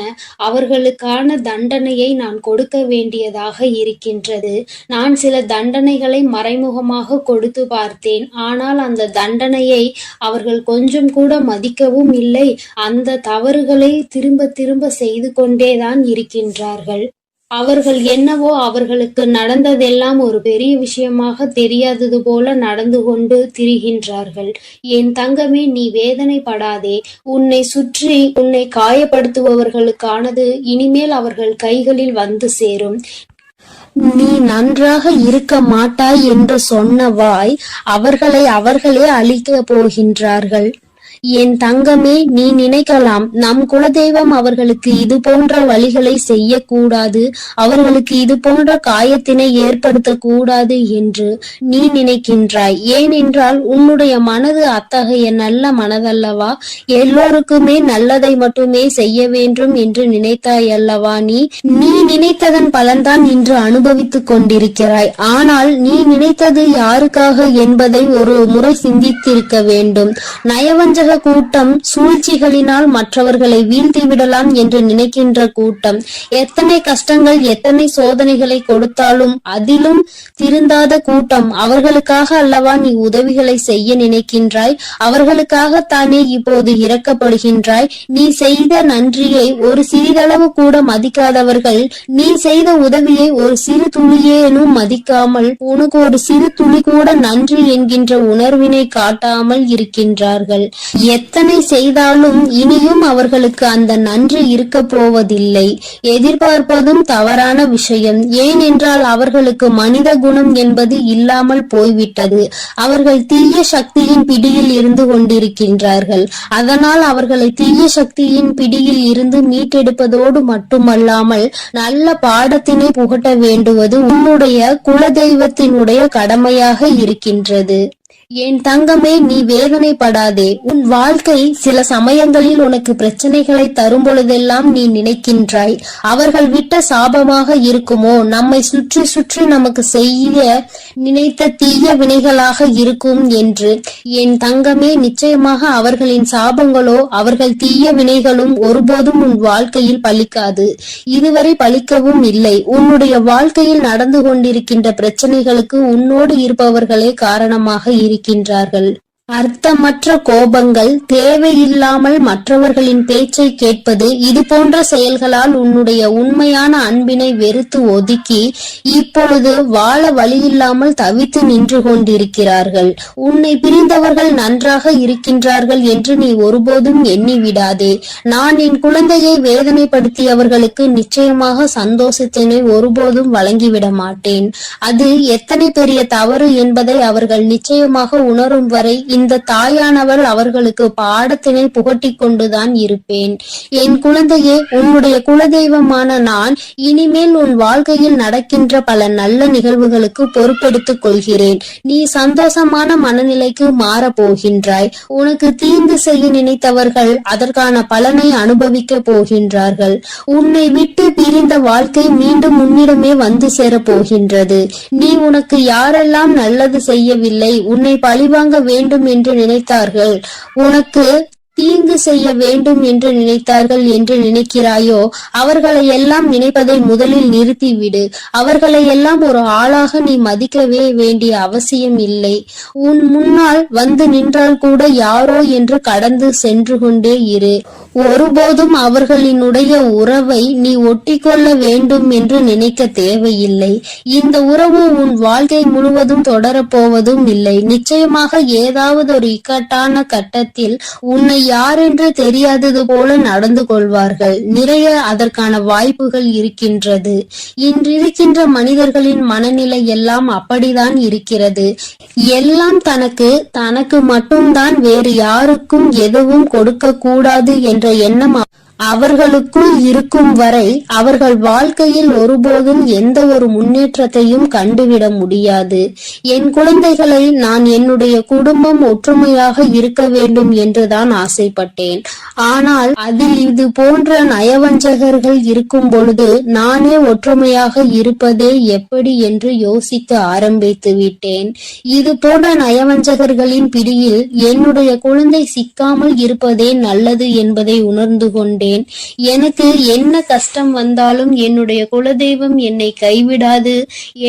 [SPEAKER 2] அவர்களுக்கான தண்டனையை நான் கொடுக்க வேண்டியதாக இருக்கின்றது. நான் சில தண்டனைகளை மறைமுகமாக கொடுத்து பார்த்தேன். ஆனால் அந்த தண்டனையை அவர்கள் கொஞ்சம் கூட மதிக்கவும் இல்லை. அந்த தவறுகளை திரும்ப திரும்ப செய்து கொண்டேதான் இருக்கின்றார்கள். அவர்கள் என்னவோ அவர்களுக்கு நடந்ததெல்லாம் ஒரு பெரிய விஷயமாக தெரியாதது போல நடந்து கொண்டு திரிகின்றார்கள். என் தங்கமே, நீ வேதனைப்படாதே. உன்னை சுற்றி உன்னை காயப்படுத்துபவர்களுக்கானது இனிமேல் அவர்கள் கைகளில் வந்து சேரும். நீ நன்றாக இருக்க மாட்டாய் என்று சொன்ன வாய் அவர்களை அவர்களே அழிக்க போகின்றார்கள். என் தங்கமே, நீ நினைக்கலாம் நம் குலதெய்வம் அவர்களுக்கு இது போன்ற வழிகளை செய்யக்கூடாது, அவர்களுக்கு இது போன்ற காயத்தினை ஏற்படுத்த கூடாது என்று நீ நினைக்கின்றாய். ஏனென்றால் உன்னுடைய மனது அத்தகைய நல்ல மனதல்லவா? எல்லோருக்குமே நல்லதை மட்டுமே செய்ய வேண்டும் என்று நினைத்தாய் அல்லவா? நீ நினைத்ததன் பலன்தான் இன்று அனுபவித்துக் கொண்டிருக்கிறாய். ஆனால் நீ நினைத்தது யாருக்காக என்பதை ஒரு முறை சிந்தித்திருக்க வேண்டும். நயவஞ்சக உலக கூட்டம் சூழ்ச்சிகளினால் மற்றவர்களை வீழ்த்தி விடலாம் என்று நினைக்கின்ற கூட்டம். எத்தனை கஷ்டங்கள் எத்தனை சோதனைகளை கொடுத்தாலும் அதிலும் திருந்தாத கூட்டம். அவர்களுக்காக அல்லவா நீ உதவிகளை செய்ய நினைக்கின்றாய், அவர்களுக்காகத்தானே இப்போது இரக்கப்படுகின்றாய். நீ செய்த நன்றியை ஒரு சிறிதளவு கூட மதிக்காதவர்கள் நீ செய்த உதவியை ஒரு சிறு துளியேனும் மதிக்காமல் உனக்கு ஒரு சிறு துளி கூட நன்றி என்கின்ற உணர்வினை காட்டாமல் இருக்கின்றார்கள். எத்தனை செய்தாலும் இனியும் அவர்களுக்கு அந்த நன்றி இருக்க போவதில்லை. எதிர்பார்ப்பதும் தவறான விஷயம். ஏனென்றால் அவர்களுக்கு மனித குணம் என்பது இல்லாமல் போய்விட்டது. அவர்கள் தீய சக்தியின் பிடியில் இருந்து கொண்டிருக்கின்றார்கள். அதனால் அவர்களை தீய சக்தியின் பிடியில் இருந்து மீட்டெடுப்பதோடு மட்டுமல்லாமல் நல்ல பாடத்தினை புகட்ட வேண்டுவது உன்னுடைய குலதெய்வத்தினுடைய கடமையாக இருக்கின்றது. என் தங்கமே, நீ வேதனைப்படாதே. உன் வாழ்க்கை சில சமயங்களில் உனக்கு பிரச்சனைகளை தரும் பொழுதெல்லாம் நீ நினைக்கின்றாய், அவர்கள் விட்ட சாபமாக இருக்குமோ, நம்மை சுற்றி சுற்றி நமக்கு செய்ய நினைத்த தீய வினைகளாக இருக்கும் என்று. என் தங்கமே, நிச்சயமாக அவர்களின் சாபங்களோ அவர்கள் தீய வினைகளும் ஒருபோதும் உன் வாழ்க்கையில் பலிக்காது. இதுவரை பலிக்கவும் இல்லை. உன்னுடைய வாழ்க்கையில் நடந்து கொண்டிருக்கின்ற பிரச்சனைகளுக்கு உன்னோடு இருப்பவர்களே காரணமாக இருக்கின்றார்கள். அர்த்தமற்ற கோபங்கள், தேவையில்லாமல் மற்றவர்களின் பேச்சை கேட்பது, இது போன்ற செயல்களால் உன்னுடைய உண்மையான அன்பினை வெறுத்து ஒதுக்கி இப்பொழுது வாழ வழியில்லாமல் தவித்து நின்று கொண்டிருக்கிறார்கள். உன்னை பிரிந்தவர்கள் நன்றாக இருக்கின்றார்கள் என்று நீ ஒருபோதும் எண்ணி விடாதே. நான் என் குழந்தையை வேதனைப்படுத்தியவர்களுக்கு நிச்சயமாக சந்தோஷத்தினை ஒருபோதும் வழங்கிவிட மாட்டேன். அது எத்தனை பெரிய தவறு என்பதை அவர்கள் நிச்சயமாக உணரும் வரை இந்த தாயானவள் அவர்களுக்கு பாடத்தினை புகட்டி கொண்டுதான் இருப்பேன். என் குழந்தையே, உன்னுடைய குலதெய்வமான நான் இனிமேல் உன் வாழ்க்கையில் நடக்கின்ற பல நல்ல நிகழ்வுகளுக்கு பொறுப்பெடுத்துக் கொள்கிறேன். நீ சந்தோஷமான மனநிலைக்கு மாற போகின்றாய். உனக்கு தீங்கு செய்ய நினைத்தவர்கள் அதற்கான பலனை அனுபவிக்க போகின்றார்கள். உன்னை விட்டு பிரிந்த வாழ்க்கை மீண்டும் உன்னிடமே வந்து சேர போகின்றது. நீ உனக்கு யாரெல்லாம் நல்லது செய்யவில்லை, உன்னை பழிவாங்க வேண்டும் என்று நினைத்தார்கள், உனக்கு தீங்கு செய்ய வேண்டும் என்று நினைத்தார்கள் என்று நினைக்கிறாயோ, அவர்களை எல்லாம் நினைப்பதை முதலில் நிறுத்திவிடு. அவர்களை எல்லாம் ஒரு ஆளாக நீ மதிக்கவே வேண்டிய அவசியம் இல்லை. உன் முன்னால் வந்து நின்றால் கூட யாரோ என்று கடந்து சென்று கொண்டே இரு. ஒருபோதும் அவர்களினுடைய உறவை நீ ஒட்டிக்கொள்ள வேண்டும் என்று நினைக்க தேவையில்லை. இந்த உறவு உன் வாழ்க்கை முழுவதும் தொடரப்போவதும் இல்லை. நிச்சயமாக ஏதாவது ஒரு இக்கட்டான கட்டத்தில் உன்னை யாரென்று தெரியாதது போல நடந்து கொள்வார்கள். நிறைய அதற்கான வாய்ப்புகள் இருக்கின்றது. இன்றிருக்கின்ற மனிதர்களின் மனநிலை எல்லாம் அப்படிதான் இருக்கிறது. எல்லாம் தனக்கு மட்டும்தான், வேறு யாருக்கும் எதுவும் கொடுக்க கூடாது என்ற எண்ணம் அவர்களுக்குள் இருக்கும் வரை அவர்கள் வாழ்க்கையில் ஒருபோதும் எந்த ஒரு முன்னேற்றத்தையும் கண்டுவிட முடியாது. என் குழந்தைகளை நான் என்னுடைய குடும்பம் ஒற்றுமையாக இருக்க வேண்டும் என்றுதான் ஆசைப்பட்டேன். ஆனால் அதில் இது போன்ற நயவஞ்சகர்கள் இருக்கும் பொழுது நானே ஒற்றுமையாக இருப்பதே எப்படி என்று யோசிக்க ஆரம்பித்து விட்டேன். இது போன்ற நயவஞ்சகர்களின் பிடியில் என்னுடைய குழந்தை சிக்காமல் இருப்பதே நல்லது என்பதை உணர்ந்து கொண்டேன். எனக்கு என்ன கஷ்டம் வந்தாலும் என்னுடைய குலதெய்வம் என்னை கைவிடாது,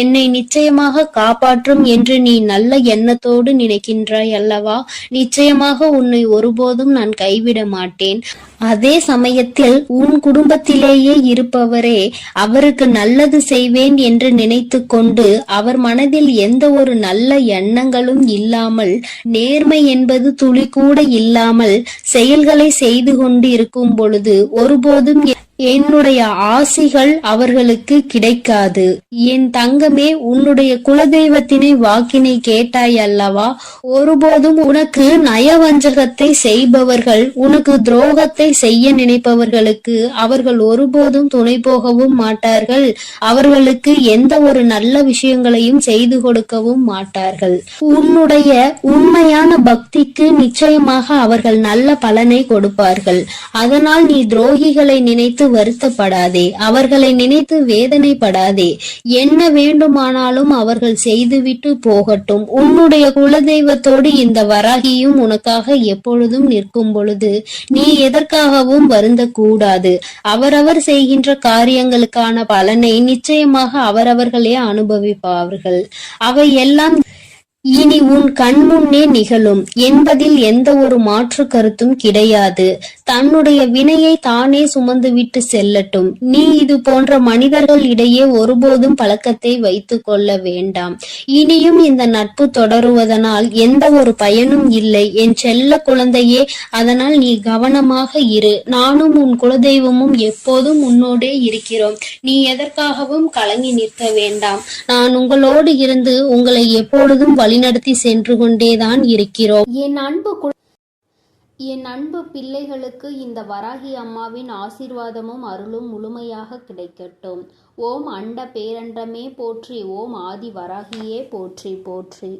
[SPEAKER 2] என்னை நிச்சயமாக காப்பாற்றும் என்று நீ நல்ல எண்ணத்தோடு நினைக்கின்றாய் அல்லவா? நிச்சயமாக உன்னை ஒருபோதும் நான் கைவிட மாட்டேன். அதே சமயத்தில் உன் குடும்பத்திலேயே இருப்பவரே அவருக்கு நல்லது செய்வேன் என்று நினைத்து கொண்டு அவர் மனதில் எந்த ஒரு நல்ல எண்ணங்களும் இல்லாமல், நேர்மை என்பது துளி கூட இல்லாமல் செயல்களை செய்து கொண்டு இருக்கும் பொழுது ஒருபோதும் என்னுடைய ஆசிகள் அவர்களுக்கு கிடைக்காது. என் தங்கமே, உன்னுடைய குலதெய்வத்தினை வாக்கினை கேட்டாய் அல்லவா? ஒருபோதும் உனக்கு நயவஞ்சகத்தை செய்பவர்கள், உனக்கு துரோகத்தை செய்ய நினைப்பவர்களுக்கு அவர்கள் ஒருபோதும் துணை போகவும் மாட்டார்கள். அவர்களுக்கு எந்த ஒரு நல்ல விஷயங்களையும் செய்து கொடுக்கவும் மாட்டார்கள். உன்னுடைய உண்மையான பக்திக்கு நிச்சயமாக அவர்கள் நல்ல பலனை கொடுப்பார்கள். அதனால் நீ துரோகிகளை நினைத்து வருத்தப்படாதே, அவர்களை நினைத்து வேதனைப்படாதே. என்ன வேண்டுமானாலும் அவர்கள் செய்துவிட்டு போகட்டும். உன்னுடைய குலதெய்வத்தோடு இந்த வராகியும் உனக்காக எப்பொழுதும் நிற்கும் பொழுது நீ எதற்காகவும் வருந்தக்கூடாது. அவரவர் செய்கின்ற காரியங்களுக்கான பலனை நிச்சயமாக அவரவர்களே அனுபவிப்பார்கள். அவை எல்லாம் இனி உன் கண்முன்னே நிகழும் என்பதில் எந்த ஒரு மாற்று கருத்தும் கிடையாது. தன்னுடைய வினையை தானே சுமந்துவிட்டு செல்லட்டும். நீ இது போன்ற மனிதர்கள் இடையே ஒருபோதும் பழக்கத்தை வைத்துக் கொள்ள வேண்டாம். இனியும் இந்த நட்பு தொடருவதனால் எந்த ஒரு பயனும் இல்லை என் செல்ல குழந்தையே. அதனால் நீ கவனமாக இரு. நானும் உன் குலதெய்வமும் எப்போதும் உன்னோடே இருக்கிறோம். நீ எதற்காகவும் கலங்கி நிற்க வேண்டாம். நான் உங்களோடு இருந்து உங்களை எப்பொழுதும் வழிநடத்தி சென்று கொண்டேதான் இருக்கிறோம்.
[SPEAKER 1] என் அன்பு பிள்ளைகளுக்கு இந்த வராகி அம்மாவின் ஆசீர்வாதமும் அருளும் முழுமையாக கிடைக்கட்டும். ஓம் அண்ட பேரண்டமே போற்றி. ஓம் ஆதி வராகியே போற்றி போற்றி.